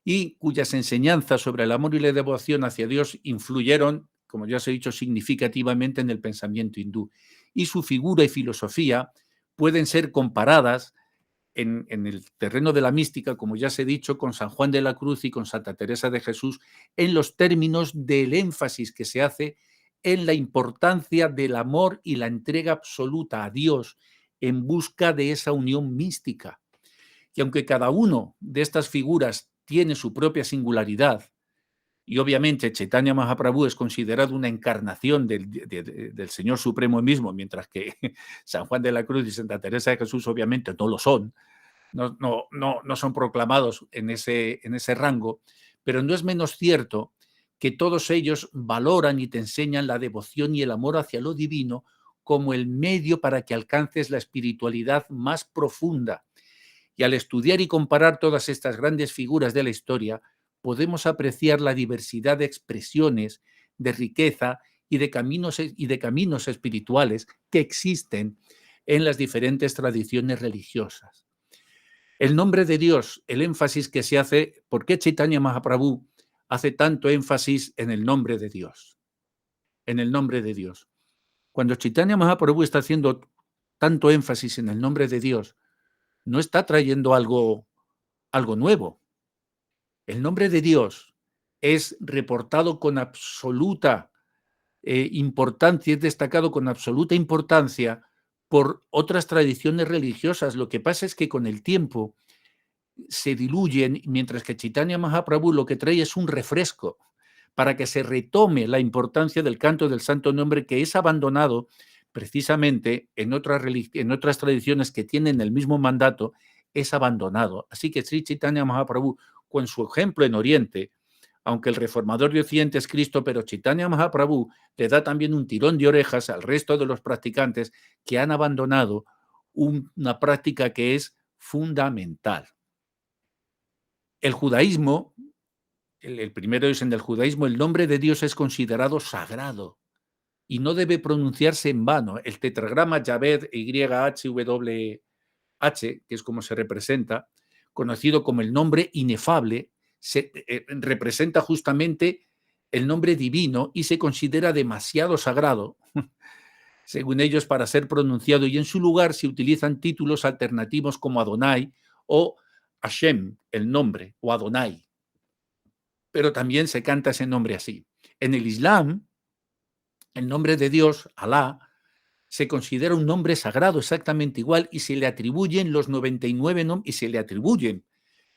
S1: y cuyas enseñanzas sobre el amor y la devoción hacia Dios influyeron, como ya os he dicho, significativamente en el pensamiento hindú. Y su figura y filosofía pueden ser comparadas en el terreno de la mística, como ya os he dicho, con San Juan de la Cruz y con Santa Teresa de Jesús, en los términos del énfasis que se hace en la importancia del amor y la entrega absoluta a Dios en busca de esa unión mística. Y aunque cada uno de estas figuras tiene su propia singularidad, y obviamente Chaitanya Mahaprabhu es considerado una encarnación del Señor Supremo mismo, mientras que San Juan de la Cruz y Santa Teresa de Jesús obviamente no lo son, no son proclamados en ese rango, pero no es menos cierto que todos ellos valoran y te enseñan la devoción y el amor hacia lo divino como el medio para que alcances la espiritualidad más profunda. Y al estudiar y comparar todas estas grandes figuras de la historia, podemos apreciar la diversidad de expresiones, de riqueza y de caminos espirituales que existen en las diferentes tradiciones religiosas. El nombre de Dios, el énfasis que se hace, ¿por qué Chaitanya Mahaprabhu hace tanto énfasis en el nombre de Dios? En el nombre de Dios. Cuando Chaitanya Mahaprabhu está haciendo tanto énfasis en el nombre de Dios, no está trayendo algo nuevo. El nombre de Dios es reportado con absoluta importancia, es destacado con absoluta importancia por otras tradiciones religiosas. Lo que pasa es que con el tiempo se diluyen, mientras que Chaitanya Mahaprabhu lo que trae es un refresco para que se retome la importancia del canto del santo nombre que es abandonado precisamente en otras tradiciones que tienen el mismo mandato, es abandonado. Así que Sri Chaitanya Mahaprabhu, con su ejemplo en Oriente, aunque el reformador de Occidente es Cristo, pero Chaitanya Mahaprabhu le da también un tirón de orejas al resto de los practicantes que han abandonado una práctica que es fundamental. El judaísmo, el primero es en el judaísmo, el nombre de Dios es considerado sagrado y no debe pronunciarse en vano. El tetragrama Yaved, YHWH, que es como se representa, conocido como el nombre inefable, representa justamente el nombre divino y se considera demasiado sagrado, según ellos, para ser pronunciado, y en su lugar se utilizan títulos alternativos como Adonai o Hashem, el nombre, o Adonai. Pero también se canta ese nombre así. En el Islam, el nombre de Dios, Alá, se considera un nombre sagrado exactamente igual y se le atribuyen los 99 nombres, y se le atribuyen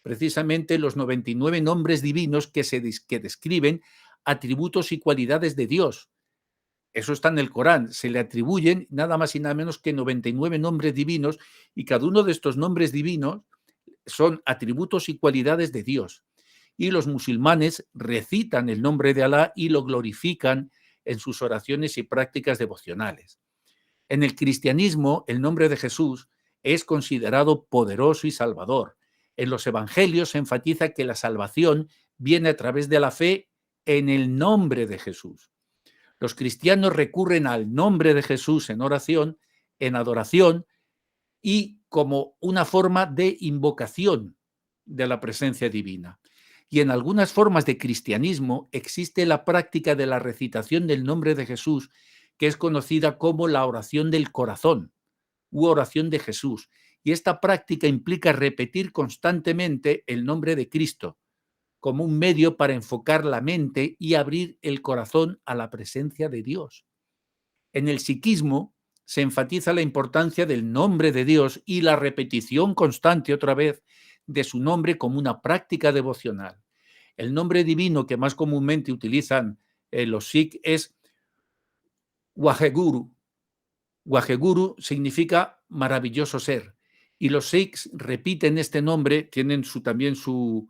S1: precisamente los 99 nombres divinos que describen atributos y cualidades de Dios. Eso está en el Corán. Se le atribuyen nada más y nada menos que 99 nombres divinos, y cada uno de estos nombres divinos son atributos y cualidades de Dios. Y los musulmanes recitan el nombre de Alá y lo glorifican en sus oraciones y prácticas devocionales. En el cristianismo, el nombre de Jesús es considerado poderoso y salvador. En los evangelios se enfatiza que la salvación viene a través de la fe en el nombre de Jesús. Los cristianos recurren al nombre de Jesús en oración, en adoración y como una forma de invocación de la presencia divina. Y en algunas formas de cristianismo existe la práctica de la recitación del nombre de Jesús, que es conocida como la oración del corazón u oración de Jesús. Y esta práctica implica repetir constantemente el nombre de Cristo como un medio para enfocar la mente y abrir el corazón a la presencia de Dios. En el sikhismo se enfatiza la importancia del nombre de Dios y la repetición constante otra vez de su nombre como una práctica devocional. El nombre divino que más comúnmente utilizan los Sikh es Waheguru. Waheguru significa maravilloso ser. Y los Sikhs repiten este nombre, tienen también su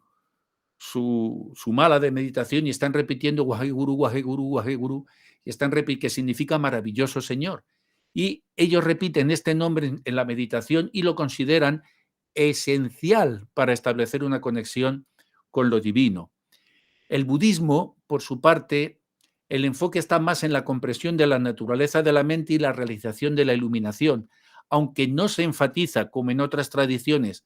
S1: mala de meditación y están repitiendo Waheguru, Waheguru, Waheguru, y están que significa maravilloso Señor. Y ellos repiten este nombre en la meditación y lo consideran esencial para establecer una conexión con lo divino. El budismo, por su parte, el enfoque está más en la comprensión de la naturaleza de la mente y la realización de la iluminación, aunque no se enfatiza, como en otras tradiciones,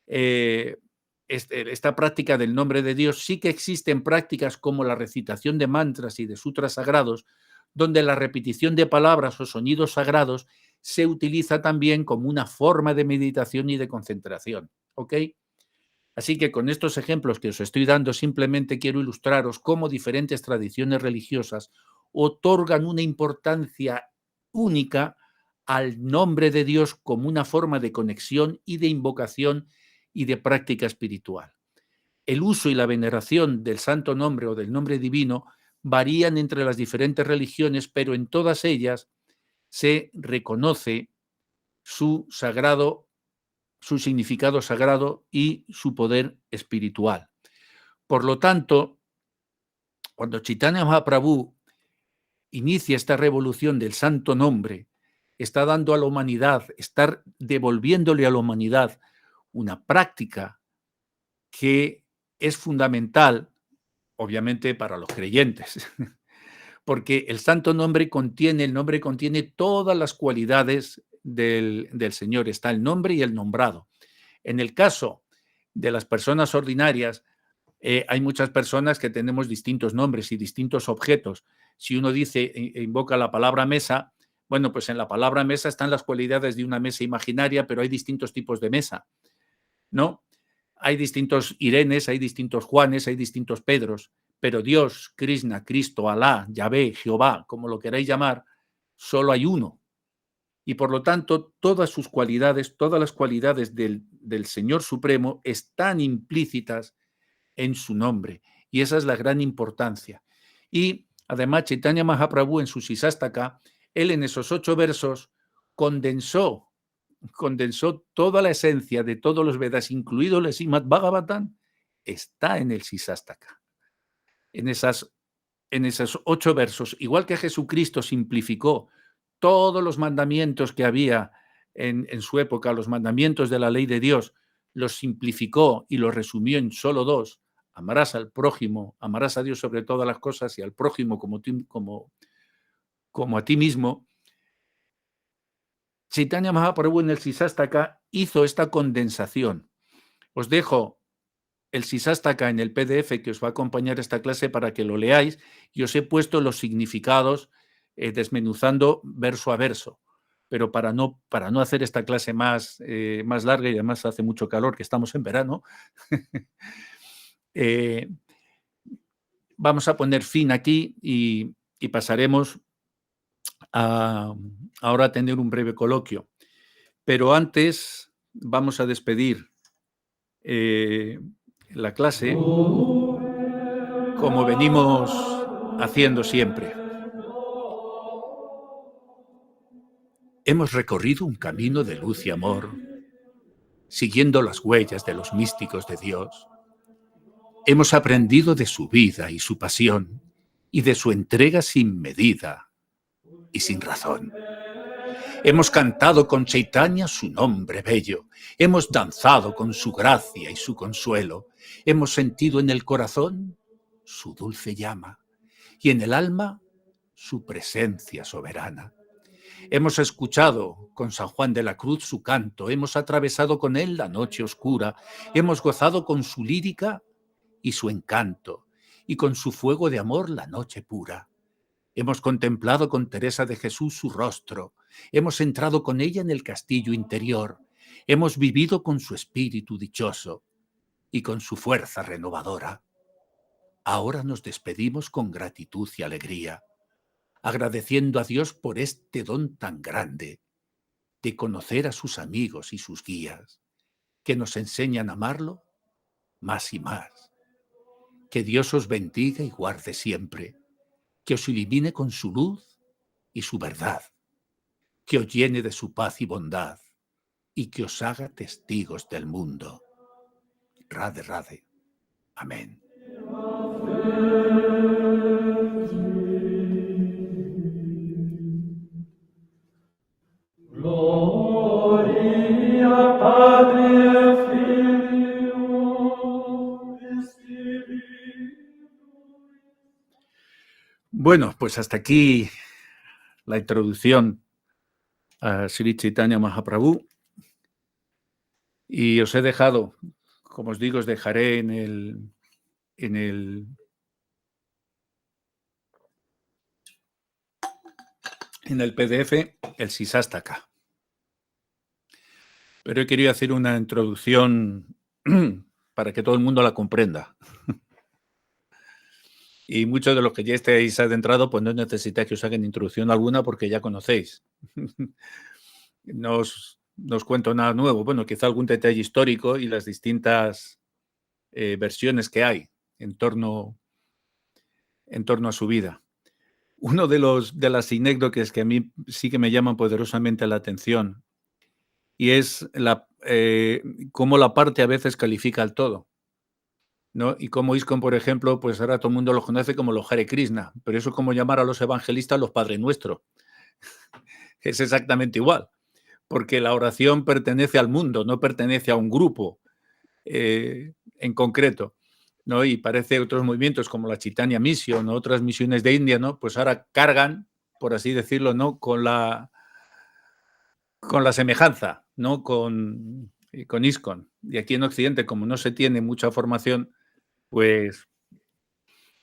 S1: esta práctica del nombre de Dios. Sí que existen prácticas como la recitación de mantras y de sutras sagrados, donde la repetición de palabras o sonidos sagrados se utiliza también como una forma de meditación y de concentración. ¿Ok? Así que con estos ejemplos que os estoy dando, simplemente quiero ilustraros cómo diferentes tradiciones religiosas otorgan una importancia única al nombre de Dios como una forma de conexión y de invocación y de práctica espiritual. El uso y la veneración del santo nombre o del nombre divino varían entre las diferentes religiones, pero en todas ellas se reconoce su significado sagrado y su poder espiritual. Por lo tanto, cuando Chaitanya Mahaprabhu inicia esta revolución del santo nombre, está dando a la humanidad, está devolviéndole a la humanidad una práctica que es fundamental, obviamente, para los creyentes, porque el santo nombre contiene todas las cualidades del Señor. Está el nombre y el nombrado. En el caso de las personas ordinarias, hay muchas personas que tenemos distintos nombres y distintos objetos. Si uno dice, invoca la palabra mesa, bueno, pues en la palabra mesa están las cualidades de una mesa imaginaria, pero hay distintos tipos de mesa, ¿no? Hay distintos Irenes, hay distintos Juanes, hay distintos Pedros, pero Dios, Krishna, Cristo, Alá, Yahvé, Jehová, como lo queráis llamar, solo hay uno. Y por lo tanto, todas sus cualidades, todas las cualidades del Señor Supremo están implícitas en su nombre. Y esa es la gran importancia. Y además, Chaitanya Mahaprabhu en su Sisastaka, él en esos 8 versos condensó toda la esencia de todos los Vedas, incluido el Srimad Bhagavatam, está en el Sisastaka. En esos 8 versos, igual que Jesucristo simplificó todos los mandamientos que había en su época, los mandamientos de la ley de Dios, los simplificó y los resumió en solo 2. Amarás al prójimo, amarás a Dios sobre todas las cosas y al prójimo como a ti mismo. Chaitanya Mahaprabhu en el Sisastaka hizo esta condensación. Os dejo el Sisastaka en el PDF que os va a acompañar esta clase para que lo leáis, y os he puesto los significados desmenuzando verso a verso. Pero para no hacer esta clase más larga, y además hace mucho calor, que estamos en verano, vamos a poner fin aquí y pasaremos ahora a tener un breve coloquio. Pero antes vamos a despedir la clase como venimos haciendo siempre. Hemos recorrido un camino de luz y amor, siguiendo las huellas de los místicos de Dios. Hemos aprendido de su vida y su pasión, y de su entrega sin medida y sin razón. Hemos cantado con Chaitanya su nombre bello, hemos danzado con su gracia y su consuelo, hemos sentido en el corazón su dulce llama, y en el alma su presencia soberana. Hemos escuchado con San Juan de la Cruz su canto, hemos atravesado con él la noche oscura, hemos gozado con su lírica y su encanto, y con su fuego de amor la noche pura. Hemos contemplado con Teresa de Jesús su rostro, hemos entrado con ella en el castillo interior, hemos vivido con su espíritu dichoso y con su fuerza renovadora. Ahora nos despedimos con gratitud y alegría, agradeciendo a Dios por este don tan grande de conocer a sus amigos y sus guías, que nos enseñan a amarlo más y más. Que Dios os bendiga y guarde siempre, que os ilumine con su luz y su verdad, que os llene de su paz y bondad, y que os haga testigos del mundo. Radhe, Radhe. Amén.
S2: Gloria Patri et Filio et Spiritus.
S1: Bueno, pues hasta aquí la introducción a Sri Chaitanya Mahaprabhu. Y os he dejado, como os digo, os dejaré en el PDF el Sisastaka. Pero he querido hacer una introducción para que todo el mundo la comprenda. Y muchos de los que ya estéis adentrados, pues no necesitáis que os hagan introducción alguna porque ya conocéis. No os cuento nada nuevo. Bueno, quizá algún detalle histórico y las distintas versiones que hay en torno a su vida. Uno de las anécdotas que a mí sí que me llaman poderosamente la atención y es cómo la parte a veces califica al todo, ¿no? Y como ISKCON, por ejemplo, pues ahora todo el mundo lo conoce como los Hare Krishna, pero eso es como llamar a los evangelistas los Padre Nuestro. Es exactamente igual, porque la oración pertenece al mundo, no pertenece a un grupo en concreto, ¿no? Y parece otros movimientos como la Chaitanya Mission o otras misiones de India, ¿no? Pues ahora cargan, por así decirlo, ¿no? Con la semejanza, ¿no? Con ISKCON. Y aquí en Occidente, como no se tiene mucha formación, pues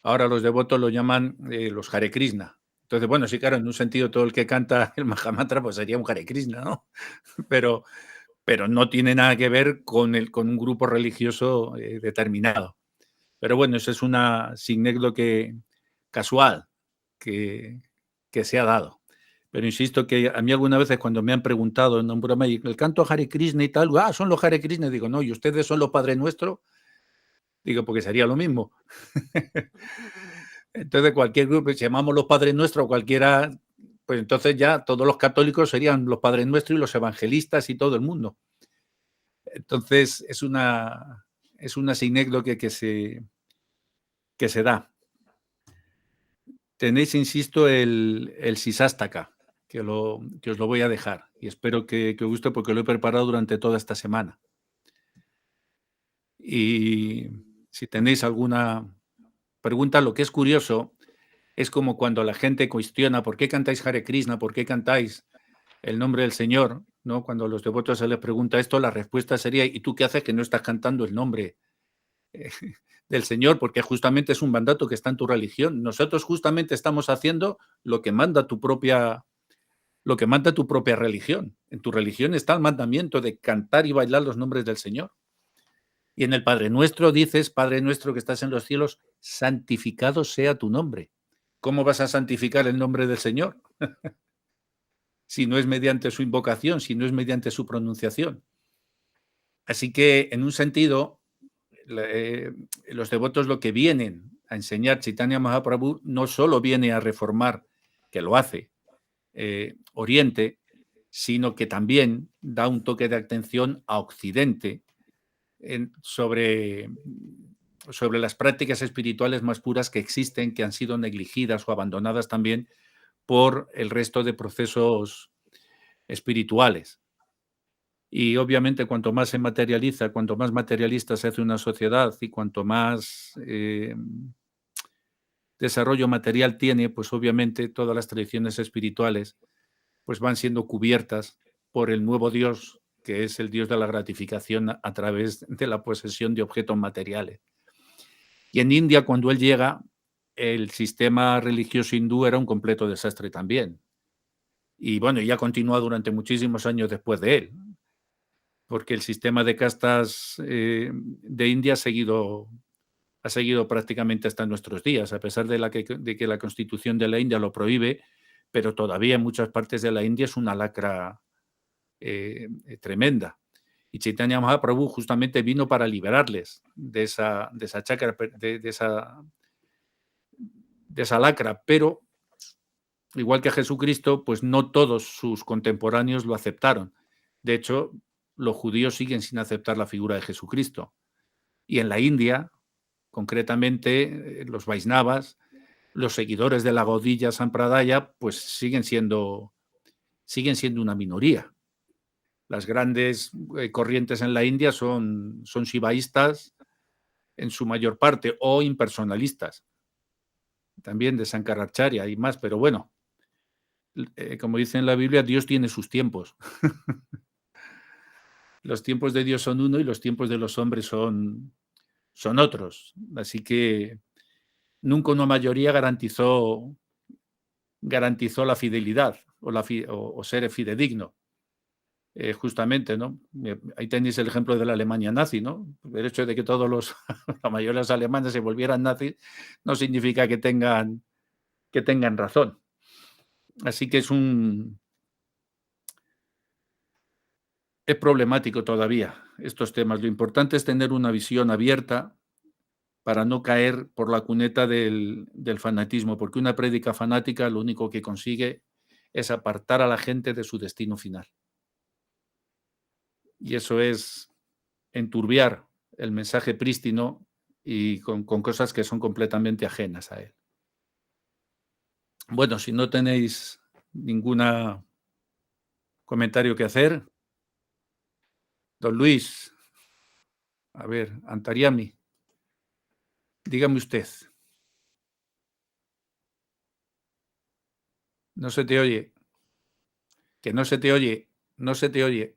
S1: ahora los devotos lo llaman los Hare Krishna. Entonces, bueno, sí, claro, en un sentido todo el que canta el Mahamantra pues sería un Hare Krishna, ¿no? Pero no tiene nada que ver con un grupo religioso determinado. Pero bueno, eso es una anécdota casual que se ha dado. Pero insisto que a mí algunas veces cuando me han preguntado en un programa, el canto Hare Krishna y tal, son los Hare Krishna, digo, no, ¿y ustedes son los Padres Nuestros? Digo, porque sería lo mismo. Entonces, cualquier grupo, si llamamos los Padres Nuestros, cualquiera, pues entonces ya todos los católicos serían los Padres Nuestros y los evangelistas y todo el mundo. Entonces, es una anécdota que se da. Tenéis, insisto, el Sisastaka, que os lo voy a dejar. Y espero que os guste porque lo he preparado durante toda esta semana. Y si tenéis alguna pregunta, lo que es curioso es como cuando la gente cuestiona ¿por qué cantáis Hare Krishna? ¿Por qué cantáis el nombre del Señor? ¿no? Cuando a los devotos se les pregunta esto, la respuesta sería: ¿y tú qué haces que no estás cantando el nombre del Señor? Porque justamente es un mandato que está en tu religión. Nosotros justamente estamos haciendo lo que manda tu propia religión. En tu religión está el mandamiento de cantar y bailar los nombres del Señor. Y en el Padre Nuestro dices: Padre nuestro que estás en los cielos, santificado sea tu nombre. ¿Cómo vas a santificar el nombre del Señor? Si no es mediante su invocación, si no es mediante su pronunciación. Así que, en un sentido, los devotos lo que vienen a enseñar Chaitanya Mahaprabhu no solo viene a reformar, que lo hace, Oriente, sino que también da un toque de atención a Occidente sobre las prácticas espirituales más puras que existen, que han sido negligidas o abandonadas también por el resto de procesos espirituales. Y obviamente cuanto más se materializa, cuanto más materialista se hace una sociedad y cuanto más desarrollo material tiene, pues obviamente todas las tradiciones espirituales pues van siendo cubiertas por el nuevo Dios, que es el Dios de la gratificación a través de la posesión de objetos materiales. Y en India, cuando él llega, el sistema religioso hindú era un completo desastre también. Y bueno, ya continúa durante muchísimos años después de él, porque el sistema de castas de India ha seguido prácticamente hasta nuestros días, a pesar de que la Constitución de la India lo prohíbe, pero todavía en muchas partes de la India es una lacra tremenda. Y Chaitanya Mahaprabhu justamente vino para liberarles de esa chacra, de esa lacra, pero igual que Jesucristo, pues no todos sus contemporáneos lo aceptaron. De hecho, los judíos siguen sin aceptar la figura de Jesucristo. Y en la India, concretamente, los Vaisnavas, los seguidores de la Gaudiya Sampradaya, pues siguen siendo una minoría. Las grandes corrientes en la India son shivaístas en su mayor parte o impersonalistas, también de Sankaracharya y más, pero bueno, como dice en la Biblia, Dios tiene sus tiempos. Los tiempos de Dios son uno y los tiempos de los hombres son otros. Así que nunca una mayoría garantizó la fidelidad o ser fidedigno. Justamente, ¿no? Ahí tenéis el ejemplo de la Alemania nazi, ¿no? El hecho de que la mayoría de los alemanes se volvieran nazis no significa que tengan razón. Así que es problemático todavía estos temas. Lo importante es tener una visión abierta para no caer por la cuneta del fanatismo, porque una prédica fanática lo único que consigue es apartar a la gente de su destino final. Y eso es enturbiar el mensaje prístino y con cosas que son completamente ajenas a él. Bueno, si no tenéis ningún comentario que hacer, don Luis, a ver, Antariami, dígame usted. No se te oye. Que no se te oye. No se te oye.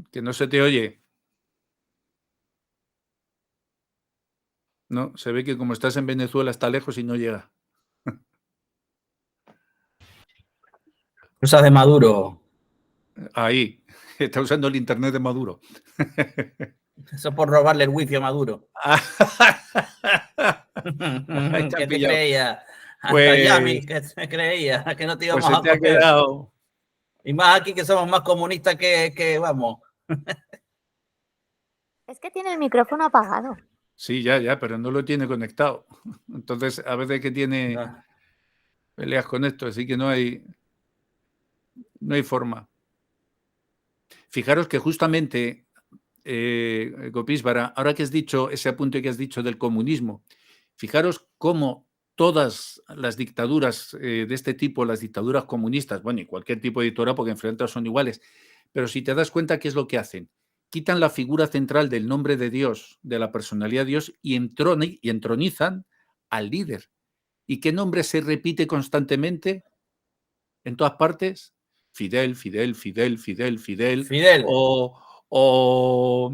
S1: Que no se te oye. No, se ve que como estás en Venezuela está lejos y no llega.
S3: Usas de Maduro.
S1: Ahí, está usando el internet de Maduro.
S3: Eso por robarle el wifi a Maduro. ¿Qué te creía? Hasta Yami, ¿qué te creía? Que no te íbamos
S1: pues
S3: a
S1: te ha quedado.
S3: Y más aquí que somos más comunistas que vamos.
S4: Es que tiene el micrófono apagado.
S1: Sí, ya, pero no lo tiene conectado. Entonces, a veces que tiene peleas con esto, así que no hay forma. Fijaros que justamente, Gopísvara, ahora que has dicho ese apunte que has dicho del comunismo, fijaros cómo todas las dictaduras de este tipo, las dictaduras comunistas, bueno, y cualquier tipo de dictadura, porque en realidad son iguales, pero si te das cuenta, ¿qué es lo que hacen? quitan la figura central del nombre de Dios, de la personalidad de Dios, y entronizan al líder. ¿Y qué nombre se repite constantemente en todas partes? Fidel, Fidel, Fidel, Fidel, Fidel.
S3: Fidel.
S1: O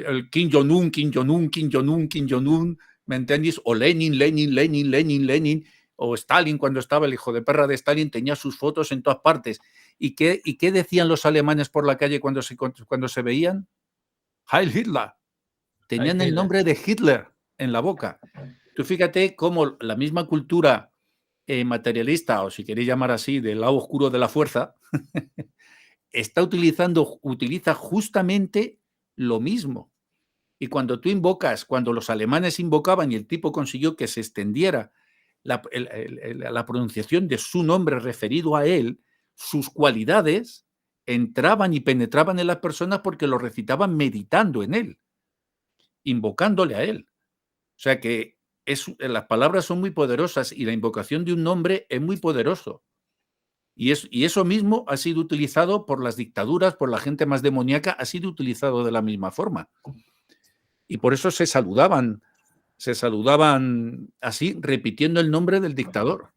S1: el Kim Jong-un, Kim Jong-un, Kim Jong-un, Kim Jong-un, ¿me entendéis? O Lenin, Lenin, Lenin, Lenin, Lenin. O Stalin, cuando estaba el hijo de perra de Stalin, tenía sus fotos en todas partes. ¿Y qué decían los alemanes por la calle cuando se veían? Heil Hitler. Tenían el nombre de Hitler en la boca. Tú fíjate cómo la misma cultura materialista, o si queréis llamar así, del lado oscuro de la fuerza, utiliza justamente lo mismo. Y cuando cuando los alemanes invocaban y el tipo consiguió que se extendiera la pronunciación de su nombre referido a él, sus cualidades entraban y penetraban en las personas porque lo recitaban meditando en él, invocándole a él. O sea que las palabras son muy poderosas y la invocación de un nombre es muy poderoso. Y eso mismo ha sido utilizado por las dictaduras, por la gente más demoníaca, ha sido utilizado de la misma forma. Y por eso se saludaban así, repitiendo el nombre del dictador.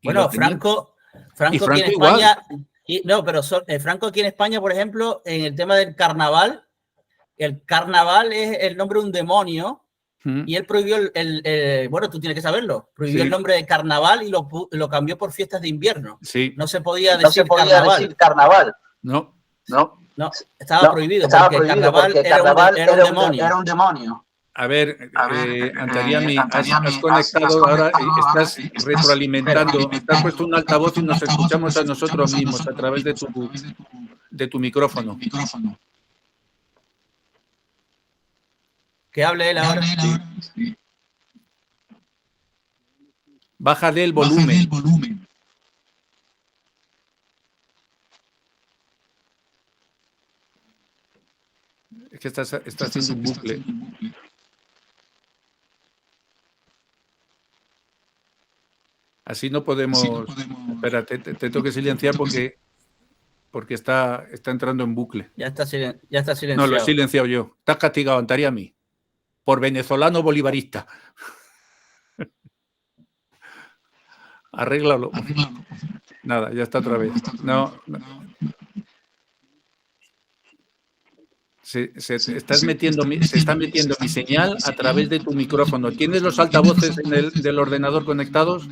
S3: Bueno, Franco aquí en España, Franco aquí en España, por ejemplo, en el tema del carnaval, el carnaval es el nombre de un demonio. Y él prohibió bueno, tú tienes que saberlo, prohibió el nombre de carnaval y lo cambió por fiestas de invierno.
S1: Sí.
S3: No se podía decir carnaval.
S1: No,
S3: estaba prohibido porque el carnaval era un demonio.
S1: A ver, Antariami, has conectado ahora, estás retroalimentando, estás puesto un altavoz y nos escuchamos a nosotros mismos a través de tu micrófono.
S3: Que hable él ahora.
S1: Sí. Bájale el volumen. Es que estás haciendo un bucle. Así no podemos. Espérate, te tengo que silenciar porque está entrando en bucle.
S3: Ya está silenciado.
S1: No, lo he silenciado yo. Estás castigado, Antariami, por venezolano bolivarista. Arréglalo. Nada, ya está otra vez. No. Se está metiendo mi señal a través de tu micrófono. ¿Tienes los altavoces del ordenador conectados?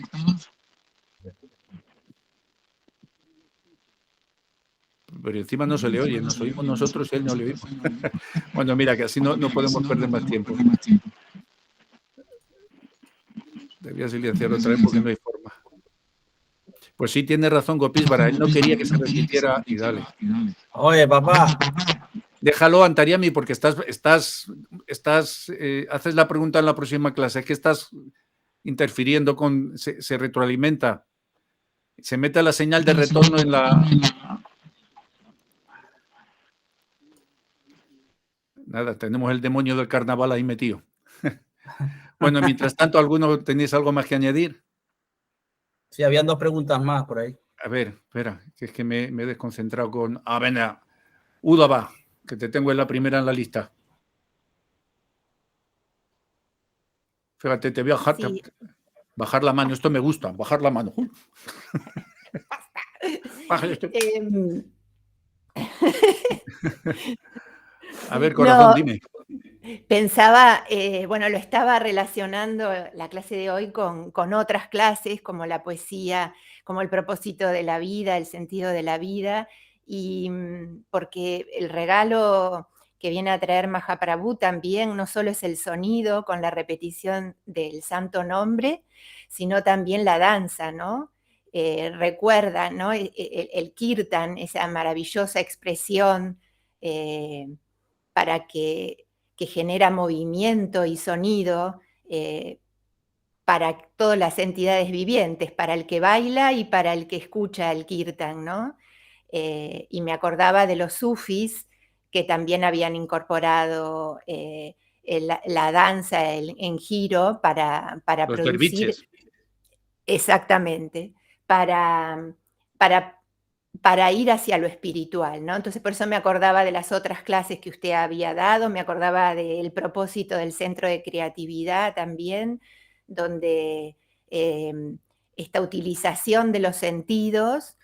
S1: Pero encima no se le oye, nos oímos nosotros y él no le oímos. Bueno, mira, que así no podemos perder más tiempo. Debía silenciar otra vez porque no hay forma. Pues sí, tiene razón Gopísvara, él no quería que se repitiera y dale.
S3: Oye, papá.
S1: Déjalo, Antariami, porque haces la pregunta en la próxima clase, es que estás interfiriendo se retroalimenta. Se mete la señal de retorno en la... Nada, tenemos el demonio del carnaval ahí metido. Bueno, mientras tanto, ¿alguno tenéis algo más que añadir?
S3: Sí, habían 2 preguntas más por ahí.
S1: A ver, espera, que es que me he desconcentrado con... venga, Uda va, que te tengo en la primera en la lista. Fíjate, te voy a bajar la mano, esto me gusta, bajar la mano. A ver, corazón, dime.
S5: Pensaba, bueno, lo estaba relacionando la clase de hoy con otras clases, como la poesía, como el propósito de la vida, el sentido de la vida, y porque el regalo que viene a traer Mahaprabhu también no solo es el sonido con la repetición del santo nombre, sino también la danza, ¿no? Recuerda, ¿no? El kirtan, esa maravillosa expresión para que genera movimiento y sonido para todas las entidades vivientes, para el que baila y para el que escucha el kirtan, ¿no? Y me acordaba de los sufis que también habían incorporado la danza en giro para
S1: los
S5: producir...
S1: derviches.
S5: Exactamente, para para ir hacia lo espiritual, ¿no? Entonces, por eso me acordaba de las otras clases que usted había dado, me acordaba del propósito del Centro de Creatividad también, donde esta utilización de los sentidos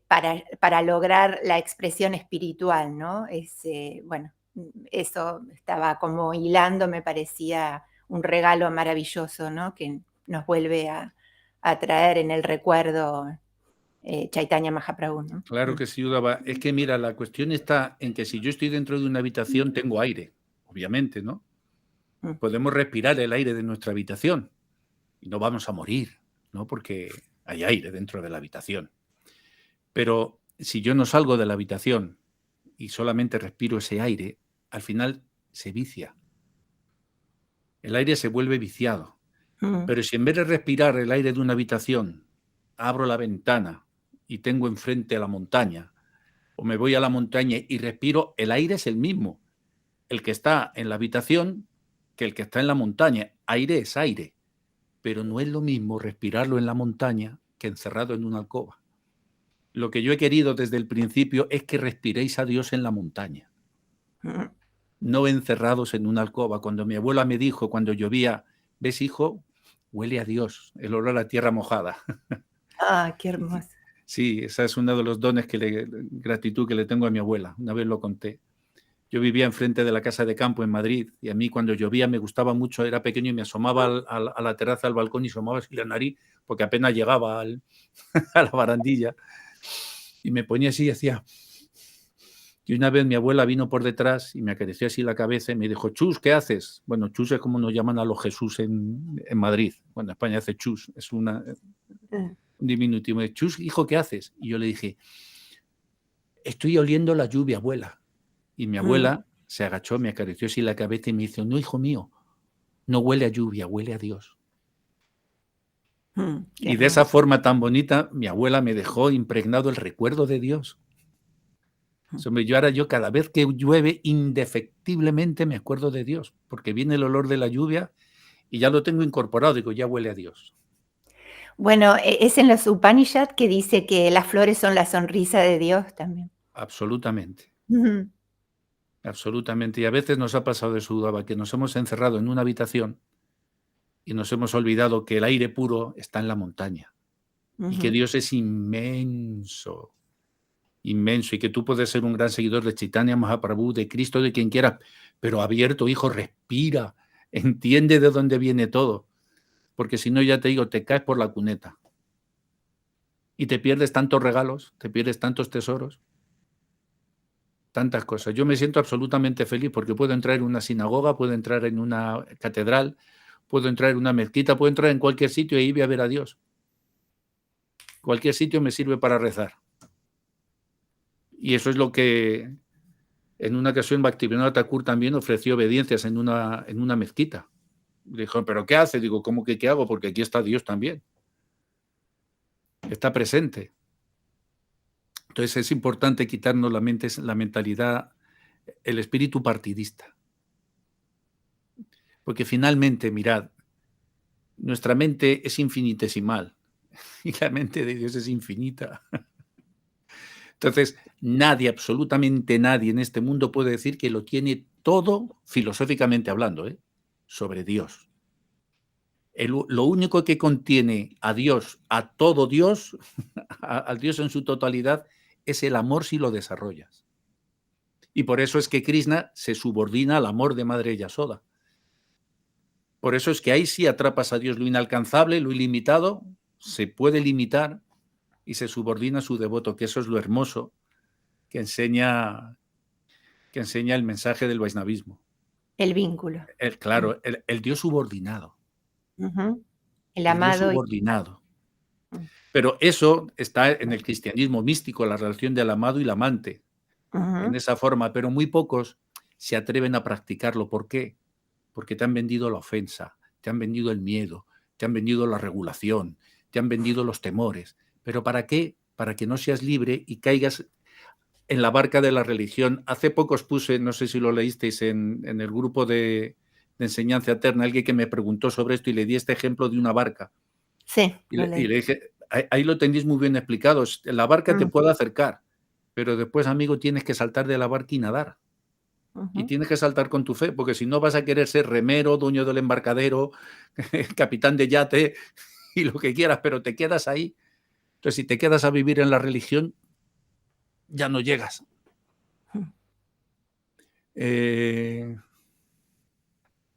S5: para lograr la expresión espiritual, ¿no? Bueno, eso estaba como hilando, me parecía un regalo maravilloso, ¿no? Que nos vuelve a traer en el recuerdo Chaitanya Mahaprabhu, ¿no?
S1: Claro que sí, Udava. Es que mira, la cuestión está en que si yo estoy dentro de una habitación, tengo aire, obviamente, ¿no? Podemos respirar el aire de nuestra habitación y no vamos a morir, ¿no? Porque hay aire dentro de la habitación. Pero si yo no salgo de la habitación y solamente respiro ese aire, al final se vicia. El aire se vuelve viciado. Pero si en vez de respirar el aire de una habitación, abro la ventana y tengo enfrente a la montaña, o me voy a la montaña y respiro, el aire es el mismo. El que está en la habitación que el que está en la montaña. Aire es aire, pero no es lo mismo respirarlo en la montaña que encerrado en una alcoba. Lo que yo he querido desde el principio es que respiréis a Dios en la montaña, no encerrados en una alcoba. Cuando mi abuela me dijo, cuando llovía, ¿ves, hijo? Huele a Dios, el olor a tierra mojada.
S5: Ah, qué hermoso.
S1: Sí, ese es uno de los dones gratitud que le tengo a mi abuela. Una vez lo conté. Yo vivía enfrente de la casa de campo en Madrid y a mí cuando llovía me gustaba mucho, era pequeño y me asomaba a la terraza, al balcón y asomaba así la nariz porque apenas llegaba a la barandilla y me ponía así y hacía... Y una vez mi abuela vino por detrás y me acarició así la cabeza y me dijo, Chus, ¿qué haces? Bueno, Chus es como nos llaman a los Jesús en Madrid. Bueno, en España hace Chus, es un diminutivo. Chus, hijo, ¿qué haces? Y yo le dije, estoy oliendo la lluvia, abuela. Y mi abuela se agachó, me acarició así la cabeza y me dijo, no, hijo mío, no huele a lluvia, huele a Dios. Y de esa forma tan bonita, mi abuela me dejó impregnado el recuerdo de Dios. Yo cada vez que llueve, indefectiblemente me acuerdo de Dios, porque viene el olor de la lluvia y ya lo tengo incorporado, digo, ya huele a Dios.
S5: Bueno, es en los Upanishad que dice que las flores son la sonrisa de Dios también.
S1: Absolutamente. Absolutamente. Y a veces nos ha pasado de Udava, que nos hemos encerrado en una habitación y nos hemos olvidado que el aire puro está en la montaña y que Dios es inmenso. Inmenso, y que tú puedes ser un gran seguidor de Chaitanya Mahaprabhu, de Cristo, de quien quieras, pero abierto, hijo, respira, entiende de dónde viene todo, porque si no, ya te digo, te caes por la cuneta y te pierdes tantos regalos, te pierdes tantos tesoros, tantas cosas. Yo me siento absolutamente feliz porque puedo entrar en una sinagoga, puedo entrar en una catedral, puedo entrar en una mezquita, puedo entrar en cualquier sitio y ahí voy a ver a Dios. Cualquier sitio me sirve para rezar. Y eso es lo que en una ocasión Bhaktivinoda Thakur también ofreció obediencias en una mezquita. Dijo, ¿pero qué hace? Digo, ¿cómo que qué hago? Porque aquí está Dios también. Está presente. Entonces es importante quitarnos la mentalidad, el espíritu partidista. Porque finalmente, mirad, nuestra mente es infinitesimal y la mente de Dios es infinita. Entonces, nadie, absolutamente nadie en este mundo puede decir que lo tiene todo, filosóficamente hablando, sobre Dios. Lo único que contiene a Dios, a todo Dios, al Dios en su totalidad, es el amor si lo desarrollas. Y por eso es que Krishna se subordina al amor de Madre Yasoda. Por eso es que ahí sí atrapas a Dios, lo inalcanzable, lo ilimitado, se puede limitar y se subordina a su devoto, que eso es lo hermoso que enseña el mensaje del Vaishnavismo.
S5: El vínculo.
S1: Claro, el Dios subordinado.
S5: El amado.
S1: El Dios subordinado. Pero eso está en el cristianismo místico, la relación del amado y el amante, en esa forma, pero muy pocos se atreven a practicarlo. ¿Por qué? Porque te han vendido la ofensa, te han vendido el miedo, te han vendido la regulación, te han vendido los temores. ¿Pero para qué? Para que no seas libre y caigas en la barca de la religión. Hace poco os puse, no sé si lo leísteis en el grupo de enseñanza eterna, alguien que me preguntó sobre esto y le di este ejemplo de una barca.
S5: Sí.
S1: Y le dije, ahí lo tenéis muy bien explicado. La barca te puede acercar, pero después, amigo, tienes que saltar de la barca y nadar. Y tienes que saltar con tu fe, porque si no vas a querer ser remero, dueño del embarcadero, capitán de yate y lo que quieras, pero te quedas ahí. Entonces, si te quedas a vivir en la religión, ya no llegas.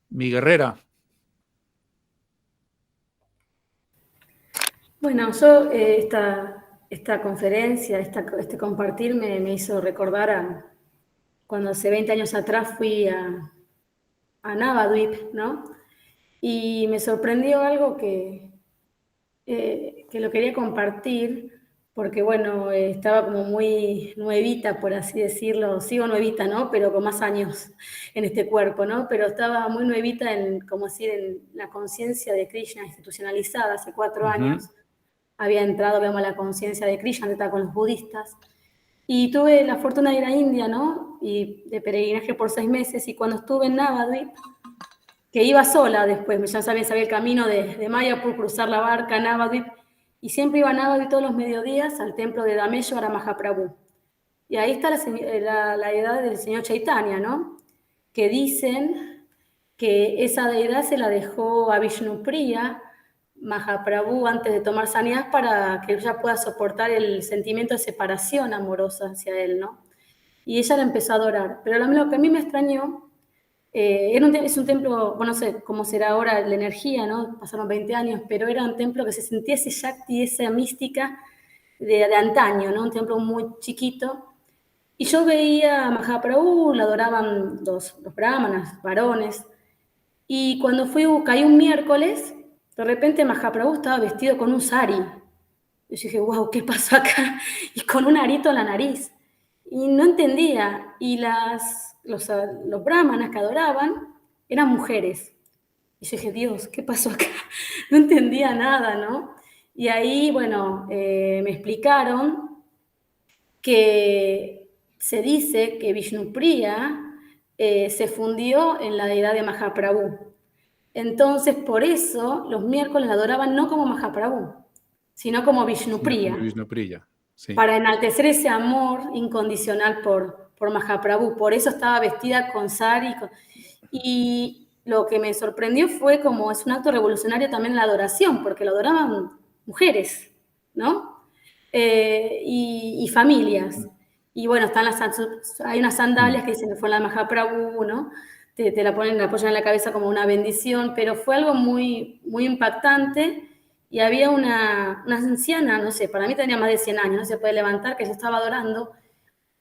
S1: Mi guerrera.
S6: Bueno, yo esta conferencia, este compartir me hizo recordar a cuando hace 20 años atrás fui a Navadvip, ¿no? Y me sorprendió algo que lo quería compartir, porque bueno, estaba como muy nuevita, por así decirlo, sigo nuevita, ¿no? Pero con más años en este cuerpo, ¿no? Pero estaba muy nuevita como decir, en la conciencia de Krishna institucionalizada hace 4 años. Había entrado, digamos, a la conciencia de Krishna, estaba con los budistas. Y tuve la fortuna de ir a India, ¿no? Y de peregrinaje por 6 meses, y cuando estuve en Navadvip, que iba sola después, ya sabía el camino de Mayapur, cruzar la barca, Navadvip, y siempre iba a Navadvip todos los mediodías al templo de Dameshwara Mahaprabhu. Y ahí está la deidad del señor Chaitanya, ¿no? Que dicen que esa deidad se la dejó a Vishnupriya Mahaprabhu antes de tomar sanidad para que ella pueda soportar el sentimiento de separación amorosa hacia él, ¿no? Y ella la empezó a adorar. Pero lo que a mí me extrañó, es un templo, bueno, no sé cómo será ahora la energía, ¿no? Pasaron 20 años, pero era un templo que se sentía ese Shakti, esa mística de antaño, ¿no? Un templo muy chiquito. Y yo veía a Mahaprabhu, la adoraban los brahmanas, varones. Y cuando caí un miércoles, de repente Mahaprabhu estaba vestido con un sari. Y yo dije, wow, ¿qué pasó acá? Y con un arito en la nariz. Y no entendía. Y los brahmanas que adoraban eran mujeres. Y yo dije, Dios, ¿qué pasó acá? No entendía nada, ¿no? Y ahí, bueno, me explicaron que se dice que Vishnupriya se fundió en la deidad de Mahaprabhu. Entonces, por eso, los miércoles la adoraban no como Mahaprabhu, sino como Vishnupriya.
S1: Sí.
S6: Para enaltecer ese amor incondicional por Mahaprabhu. Por eso estaba vestida con sari. Y lo que me sorprendió fue como es un acto revolucionario también la adoración, porque lo adoraban mujeres, ¿no? Y familias. Y bueno, hay unas sandalias que dicen que fue la de Mahaprabhu, ¿no? Te la apoyan en la cabeza como una bendición, pero fue algo muy, muy impactante. Y había una anciana, no sé, para mí tenía más de 100 años, no se puede levantar, que yo estaba adorando.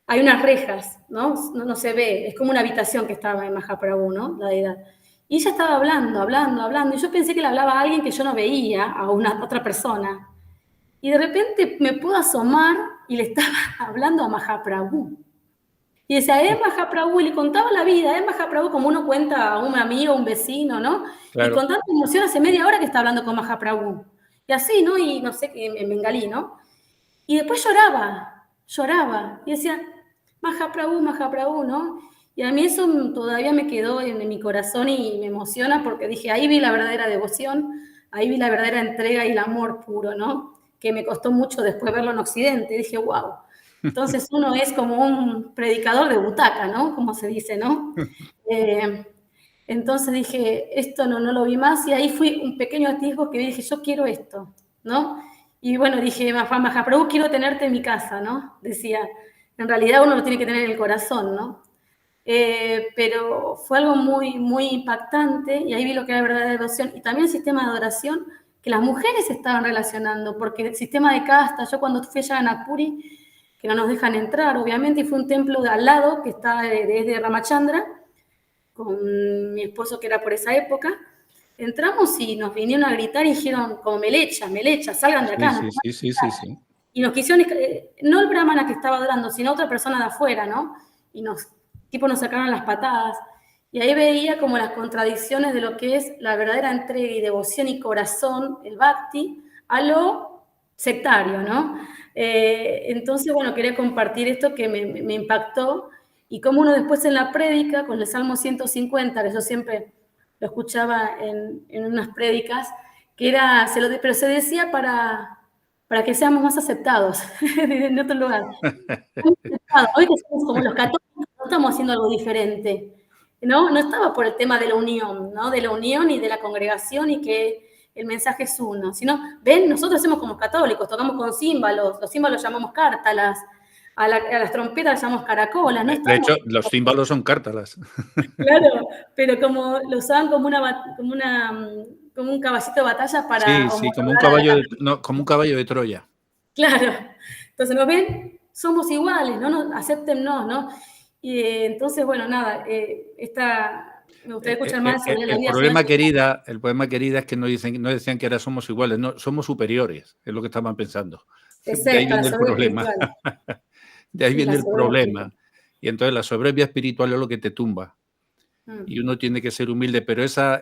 S6: Hay unas rejas, ¿no? No se ve, es como una habitación que estaba en Mahaprabhu, ¿no? La deidad. Y ella estaba hablando, y yo pensé que le hablaba a alguien que yo no veía, a otra persona. Y de repente me pude asomar y le estaba hablando a Mahaprabhu. Y decía, Mahaprabhu, y le contaba la vida, Mahaprabhu, como uno cuenta a un amigo, un vecino, ¿no? Claro. Y con tanta emoción hace media hora que está hablando con Mahaprabhu. Y así, ¿no? Y no sé, en bengalí, ¿no? Y después lloraba. Y decía, Mahaprabhu, ¿no? Y a mí eso todavía me quedó en mi corazón y me emociona porque dije, ahí vi la verdadera devoción, ahí vi la verdadera entrega y el amor puro, ¿no? Que me costó mucho después verlo en Occidente. Y dije, wow. Entonces uno es como un predicador de butaca, ¿no? Como se dice, ¿no? Entonces dije, esto no lo vi más, y ahí fui un pequeño atisbo que dije, yo quiero esto, ¿no? Y bueno, dije, Mahaprabhu, quiero tenerte en mi casa, ¿no? Decía, en realidad uno lo tiene que tener en el corazón, ¿no? Pero fue algo muy, muy impactante, y ahí vi lo que era verdadera devoción, y también el sistema de adoración, que las mujeres se estaban relacionando, porque el sistema de casta, yo cuando fui allá a Nagpuri, que no nos dejan entrar, obviamente, y fue un templo de al lado, que está desde Ramachandra, con mi esposo que era por esa época, entramos y nos vinieron a gritar y dijeron, como melecha, salgan de acá.
S1: Sí.
S6: Y nos quisieron, no el brahmana que estaba adorando, sino otra persona de afuera, ¿no? Y nos sacaron las patadas. Y ahí veía como las contradicciones de lo que es la verdadera entrega y devoción y corazón, el bhakti, a lo sectario, ¿no? Entonces, bueno, quería compartir esto que me impactó, y como uno después en la prédica, con el Salmo 150, que yo siempre lo escuchaba en unas prédicas, que era, pero se decía para para que seamos más aceptados en otro lugar. Hoy que somos como los católicos, no estamos haciendo algo diferente, ¿no? No estaba por el tema de la unión, ¿no? De la unión y de la congregación y que el mensaje es uno, sino, ven, nosotros hacemos como católicos, tocamos con címbalos, los címbalos llamamos cártalas, a las trompetas las llamamos caracolas. No
S1: de hecho, los címbalos son cártalas.
S6: Claro, pero como lo usaban como un caballito de batalla para...
S1: Sí, como un caballo de Troya.
S6: Claro. Entonces, ¿nos ven? Somos iguales, ¿no? Acéptennos, ¿no? Y entonces, bueno, nada, me gustaría escuchar más sobre la vida.
S1: El problema, querida, es que no decían que ahora somos iguales, no, somos superiores, es lo que estaban pensando.
S6: Exacto,
S1: de ahí viene el problema. De ahí viene el problema. Y entonces la soberbia espiritual es lo que te tumba. Y uno tiene que ser humilde, pero eso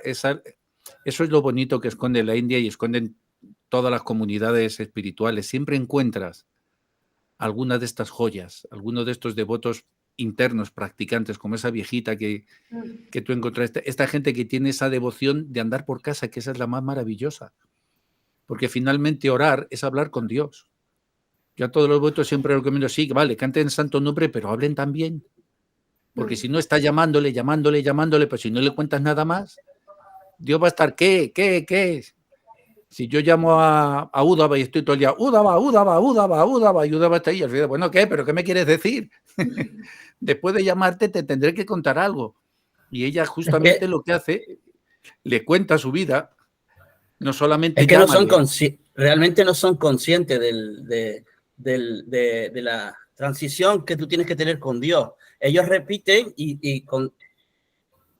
S1: es lo bonito que esconde la India y esconden todas las comunidades espirituales. Siempre encuentras alguna de estas joyas, algunos de estos devotos internos, practicantes, como esa viejita que tú encontraste, esta gente que tiene esa devoción de andar por casa, que esa es la más maravillosa. Porque finalmente orar es hablar con Dios. Yo a todos los devotos siempre recomiendo, sí, vale, canten en santo nombre, pero hablen también. Porque si no está llamándole, pues si no le cuentas nada más, Dios va a estar, ¿qué? Si yo llamo a Údava y estoy todo el día, Údava, y Údava está ahí, al final, bueno, ¿qué? ¿Pero qué me quieres decir? Después de llamarte te tendré que contar algo. Y ella justamente lo que hace, le cuenta su vida, no solamente...
S3: Es que realmente no son conscientes de la transición que tú tienes que tener con Dios. Ellos repiten y con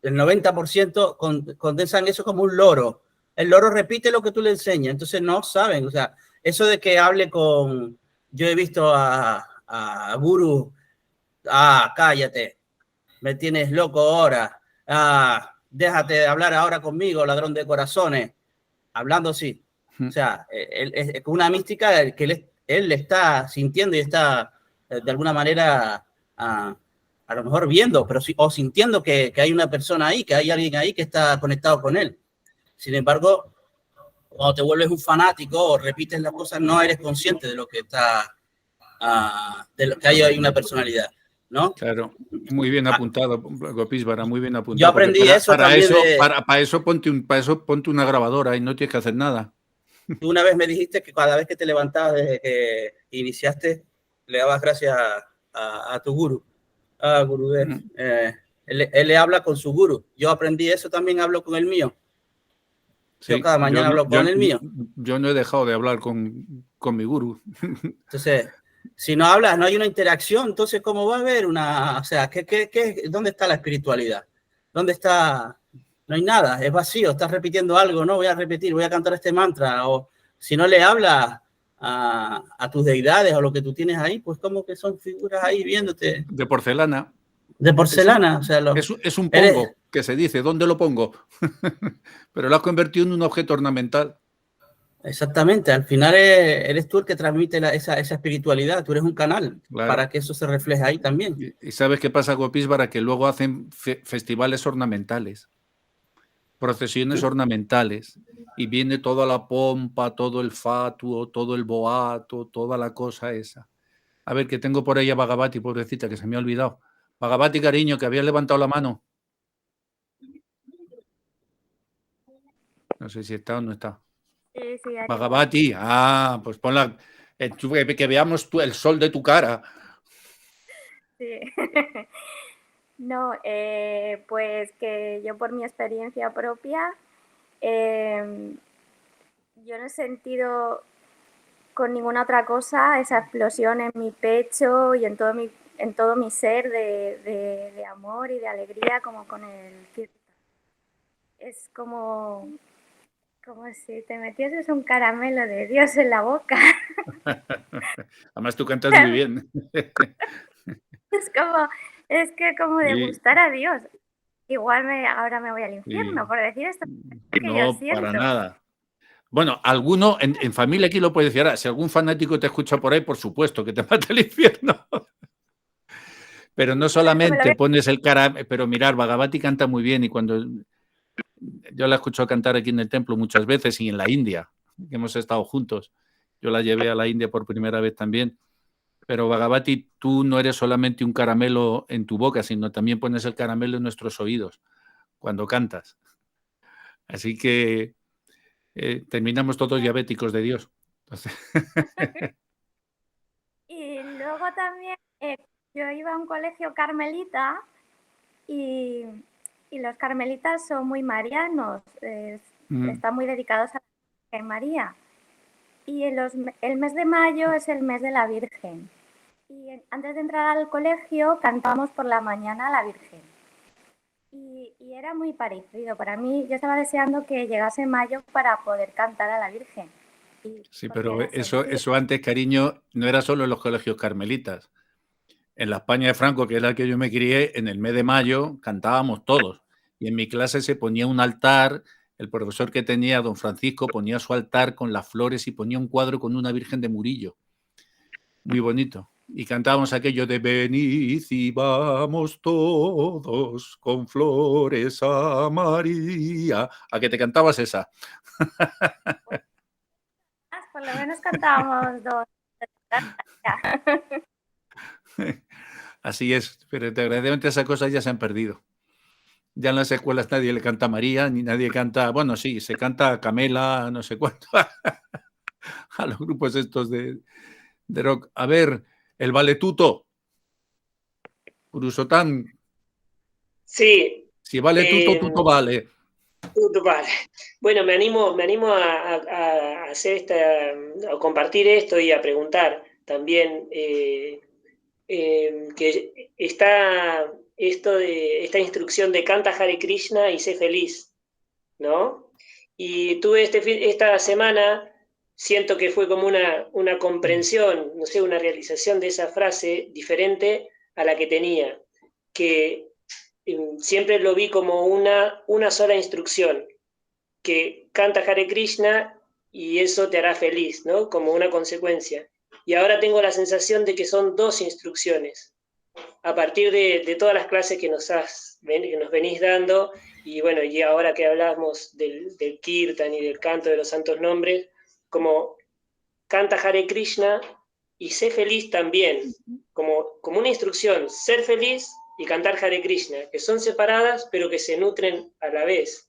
S3: el 90% condensan eso como un loro. El loro repite lo que tú le enseñas, entonces no saben. O sea, eso de que hable con... Yo he visto a Guru, cállate, me tienes loco ahora, déjate de hablar ahora conmigo, ladrón de corazones, hablando así. O sea, es una mística que él le está sintiendo y está de alguna manera a lo mejor viendo, pero o sintiendo que hay una persona ahí, que hay alguien ahí que está conectado con él. Sin embargo, cuando te vuelves un fanático o repites las cosas, no eres consciente de lo que está, de lo que hay ahí una personalidad, ¿no?
S1: Claro, muy bien apuntado, Gopísvara, muy bien apuntado.
S3: Yo aprendí eso también.
S1: Para eso ponte una grabadora y no tienes que hacer nada.
S3: Tú una vez me dijiste que cada vez que te levantabas desde que iniciaste, le dabas gracias a tu gurú, a Gurudev. Él le habla con su gurú. Yo aprendí eso, también hablo con el mío. Sí, yo cada mañana hablo con el mío.
S1: Yo no he dejado de hablar con mi gurú.
S3: Entonces, si no hablas, no hay una interacción, entonces ¿cómo va a haber una... O sea, ¿dónde está la espiritualidad? ¿Dónde está...? No hay nada, es vacío, estás repitiendo algo, no, voy a cantar este mantra, o si no le hablas a tus deidades o lo que tú tienes ahí, pues como que son figuras ahí viéndote.
S1: De porcelana.
S3: De porcelana, o sea...
S1: Es un pongo, que se dice, ¿dónde lo pongo? Pero lo has convertido en un objeto ornamental.
S3: Exactamente, al final eres tú el que transmite esa espiritualidad, tú eres un canal, claro, para que eso se refleje ahí también.
S1: ¿Y sabes qué pasa, Gopísvara? Que luego hacen festivales ornamentales, procesiones ornamentales, y viene toda la pompa, todo el fatuo, todo el boato, toda la cosa esa. A ver, que tengo por ahí a Bhagavati, pobrecita, que se me ha olvidado. Bhagavati, cariño, que había levantado la mano. No sé si está o no está.
S4: Sí,
S1: Bhagavati, pues ponla, que veamos el sol de tu cara.
S4: Sí. No, pues que yo por mi experiencia propia, yo no he sentido con ninguna otra cosa esa explosión en mi pecho y en todo mi ser de amor y de alegría como con el kirtan. Es como si te metieses un caramelo de Dios en la boca.
S1: Además tú cantas muy bien.
S4: Es que como de gustar a Dios. Igual ahora me voy al infierno por decir esto. Que
S1: no,
S4: yo siento.
S1: Para nada. Bueno, alguno en familia aquí lo puede decir. Ahora, si algún fanático te escucha por ahí, por supuesto que te mata al infierno. Pero no solamente pones el caramelo. Pero mirar, Bhagavati canta muy bien y cuando... Yo la escucho cantar aquí en el templo muchas veces y en la India, que hemos estado juntos. Yo la llevé a la India por primera vez también. Pero Bhagavati, tú no eres solamente un caramelo en tu boca, sino también pones el caramelo en nuestros oídos cuando cantas. Así que terminamos todos diabéticos de Dios. Entonces...
S4: Y luego también yo iba a un colegio carmelita y los carmelitas son muy marianos, están muy dedicados a la Virgen María. Y el mes de mayo es el mes de la Virgen. Y antes de entrar al colegio cantamos por la mañana a la Virgen. Y era muy parecido. Para mí, yo estaba deseando que llegase mayo para poder cantar a la Virgen.
S1: Sí, pero eso antes, cariño, no era solo en los colegios carmelitas. En la España de Franco, que era el que yo me crié, en el mes de mayo cantábamos todos. Y en mi clase se ponía un altar, el profesor que tenía, don Francisco, ponía su altar con las flores y ponía un cuadro con una Virgen de Murillo. Muy bonito. Y cantábamos aquello de venid y vamos todos con flores a María. ¿A que te cantabas esa?
S4: Por lo menos cantábamos dos.
S1: Así es, pero desgraciadamente esas cosas ya se han perdido. Ya en las escuelas nadie le canta a María, ni nadie canta, bueno, sí, se canta a Camela, no sé cuánto, a los grupos estos de rock. A ver, el valetuto, Purusotán.
S7: Sí.
S1: Si vale tuto, tuto vale.
S7: Tuto vale. Bueno, me animo a hacer a compartir esto y a preguntar también que está esta instrucción de canta Hare Krishna y sé feliz, ¿no? Y tuve esta semana, siento que fue como una comprensión, no sé, una realización de esa frase diferente a la que tenía, que siempre lo vi como una sola instrucción, que canta Hare Krishna y eso te hará feliz, ¿no? Como una consecuencia. Y ahora tengo la sensación de que son dos instrucciones, a partir de todas las clases que nos venís dando, y bueno, y ahora que hablamos del Kirtan y del canto de los santos nombres, como canta Hare Krishna y sé feliz también, como una instrucción, ser feliz y cantar Hare Krishna, que son separadas pero que se nutren a la vez.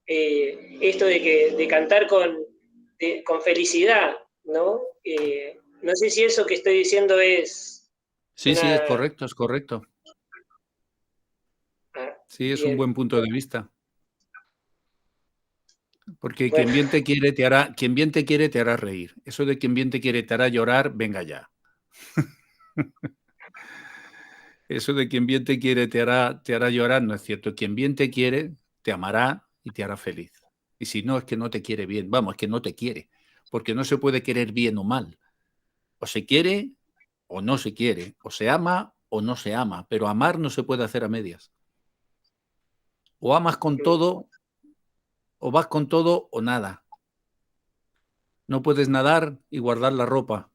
S7: Esto de cantar con felicidad, ¿no? No sé si eso que estoy diciendo es...
S1: Sí, sí, es correcto, es correcto. Sí, es un buen punto de vista. Porque bueno, quien bien te quiere te hará reír. Eso de quien bien te quiere te hará llorar, venga ya. Eso de quien bien te quiere te hará llorar, no es cierto. Quien bien te quiere, te amará y te hará feliz. Y si no, es que no te quiere bien. Vamos, es que no te quiere. Porque no se puede querer bien o mal. O se quiere o no se quiere. O se ama o no se ama. Pero amar no se puede hacer a medias. O amas con todo, o vas con todo o nada. No puedes nadar y guardar la ropa.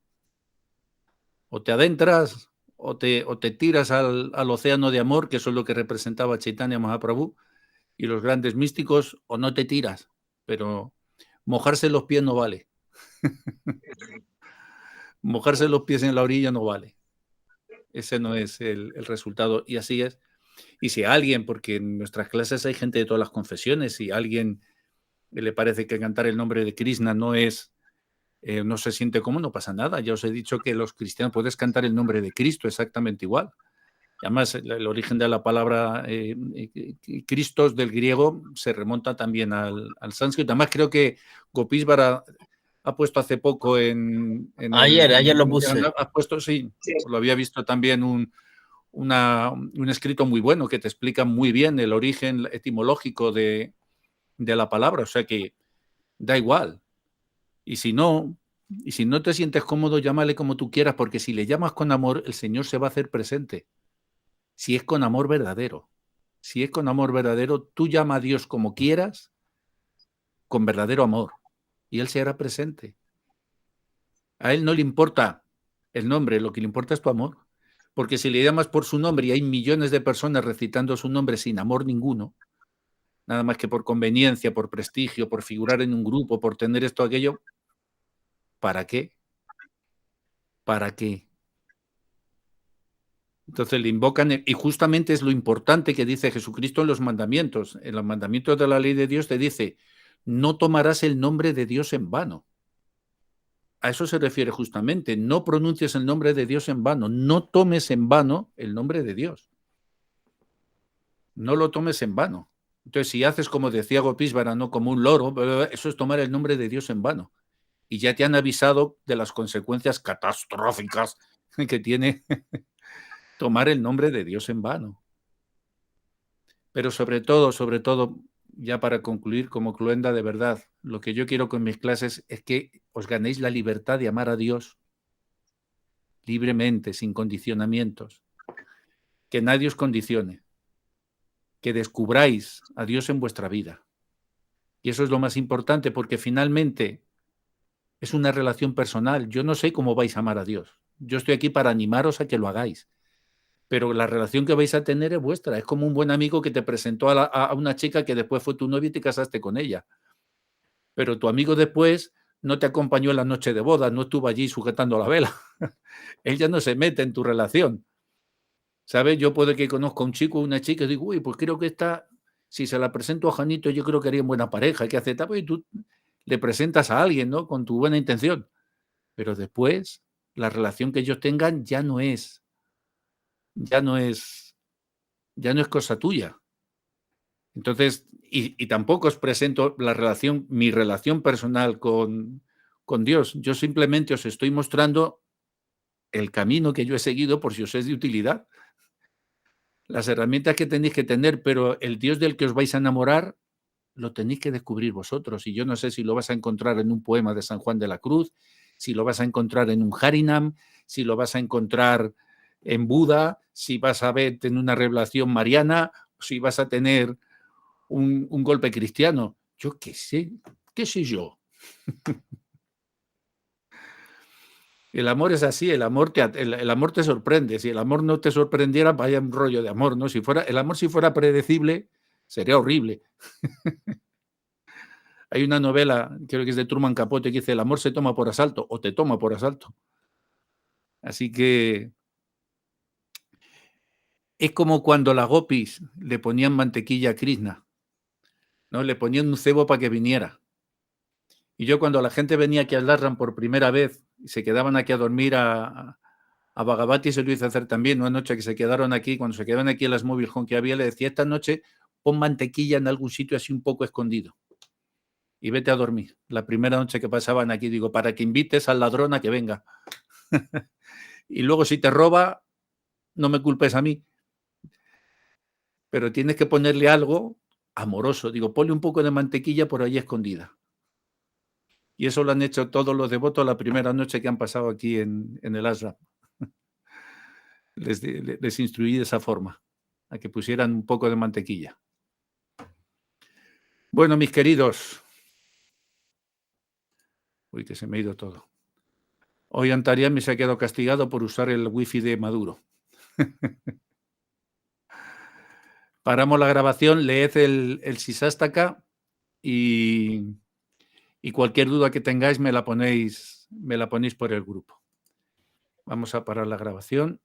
S1: O te adentras o te tiras al océano de amor, que eso es lo que representaba Chaitanya Mahaprabhu y los grandes místicos, o no te tiras. Pero mojarse los pies no vale. Mojarse los pies en la orilla no vale. Ese no es el resultado. Y así es. Y si a alguien, porque en nuestras clases hay gente de todas las confesiones, si a alguien le parece que cantar el nombre de Krishna no es... no se siente cómodo, no pasa nada. Ya os he dicho que los cristianos puedes cantar el nombre de Cristo exactamente igual. Además, el origen de la palabra Christos del griego se remonta también al sánscrito. Además, creo que Gopísvara ha puesto hace poco
S3: ayer lo puse.
S1: Ha puesto, sí, lo había visto también un escrito muy bueno que te explica muy bien el origen etimológico de la palabra. O sea que da igual. Y si no te sientes cómodo, llámale como tú quieras, porque si le llamas con amor, el Señor se va a hacer presente. Si es con amor verdadero. Si es con amor verdadero, tú llama a Dios como quieras, con verdadero amor, y Él se hará presente. A Él no le importa el nombre, lo que le importa es tu amor. Porque si le llamas por su nombre y hay millones de personas recitando su nombre sin amor ninguno, nada más que por conveniencia, por prestigio, por figurar en un grupo, por tener esto o aquello, ¿Para qué? ¿Para qué? Entonces le invocan, y justamente es lo importante que dice Jesucristo en los mandamientos. En los mandamientos de la ley de Dios te dice, no tomarás el nombre de Dios en vano. A eso se refiere justamente, no pronuncies el nombre de Dios en vano, no tomes en vano el nombre de Dios. No lo tomes en vano. Entonces, si haces como decía Gopísvara, no como un loro, eso es tomar el nombre de Dios en vano. Y ya te han avisado de las consecuencias catastróficas que tiene tomar el nombre de Dios en vano. Pero sobre todo, ya para concluir como cluenda de verdad, lo que yo quiero con mis clases es que os ganéis la libertad de amar a Dios libremente, sin condicionamientos. Que nadie os condicione. Que descubráis a Dios en vuestra vida. Y eso es lo más importante, porque finalmente es una relación personal. Yo no sé cómo vais a amar a Dios. Yo estoy aquí para animaros a que lo hagáis. Pero la relación que vais a tener es vuestra. Es como un buen amigo que te presentó a una chica que después fue tu novia y te casaste con ella. Pero tu amigo después no te acompañó en la noche de boda, no estuvo allí sujetando la vela. Él ya no se mete en tu relación. ¿Sabes? Yo puede que conozca a un chico o una chica y digo, uy, pues creo que esta, si se la presento a Janito, yo creo que harían buena pareja, que aceptaba, y tú le presentas a alguien, ¿no? Con tu buena intención. Pero después, la relación que ellos tengan ya no es cosa tuya. Entonces, y tampoco os presento mi relación personal con Dios. Yo simplemente os estoy mostrando el camino que yo he seguido por si os es de utilidad. Las herramientas que tenéis que tener, pero el Dios del que os vais a enamorar lo tenéis que descubrir vosotros. Y yo no sé si lo vas a encontrar en un poema de San Juan de la Cruz, si lo vas a encontrar en un Harinam, si lo vas a encontrar en Buda, si vas a ver en una revelación mariana, si vas a tener un golpe cristiano. Yo qué sé yo. El amor es así, el amor te sorprende. Si el amor no te sorprendiera, vaya un rollo de amor, ¿no? Si fuera predecible, sería horrible. Hay una novela, creo que es de Truman Capote, que dice, el amor se toma por asalto, o te toma por asalto. Así que es como cuando las gopis le ponían mantequilla a Krishna, ¿no? Le ponían un cebo para que viniera. Y yo cuando la gente venía aquí al Ashram por primera vez y se quedaban aquí a dormir a Bhagavati, se lo hice hacer también, una noche que se quedaron aquí, cuando se quedaban aquí en las mobile home que había, le decía, esta noche pon mantequilla en algún sitio así un poco escondido y vete a dormir. La primera noche que pasaban aquí, digo, para que invites al ladrón a que venga. Y luego si te roba, no me culpes a mí. Pero tienes que ponerle algo amoroso. Digo, ponle un poco de mantequilla por ahí escondida. Y eso lo han hecho todos los devotos la primera noche que han pasado aquí en el Ashram. Les instruí de esa forma, a que pusieran un poco de mantequilla. Bueno, mis queridos. Uy, que se me ha ido todo. Hoy Antariami se ha quedado castigado por usar el wifi de Maduro. Paramos la grabación, leed el Sisastaka y cualquier duda que tengáis me la ponéis por el grupo. Vamos a parar la grabación.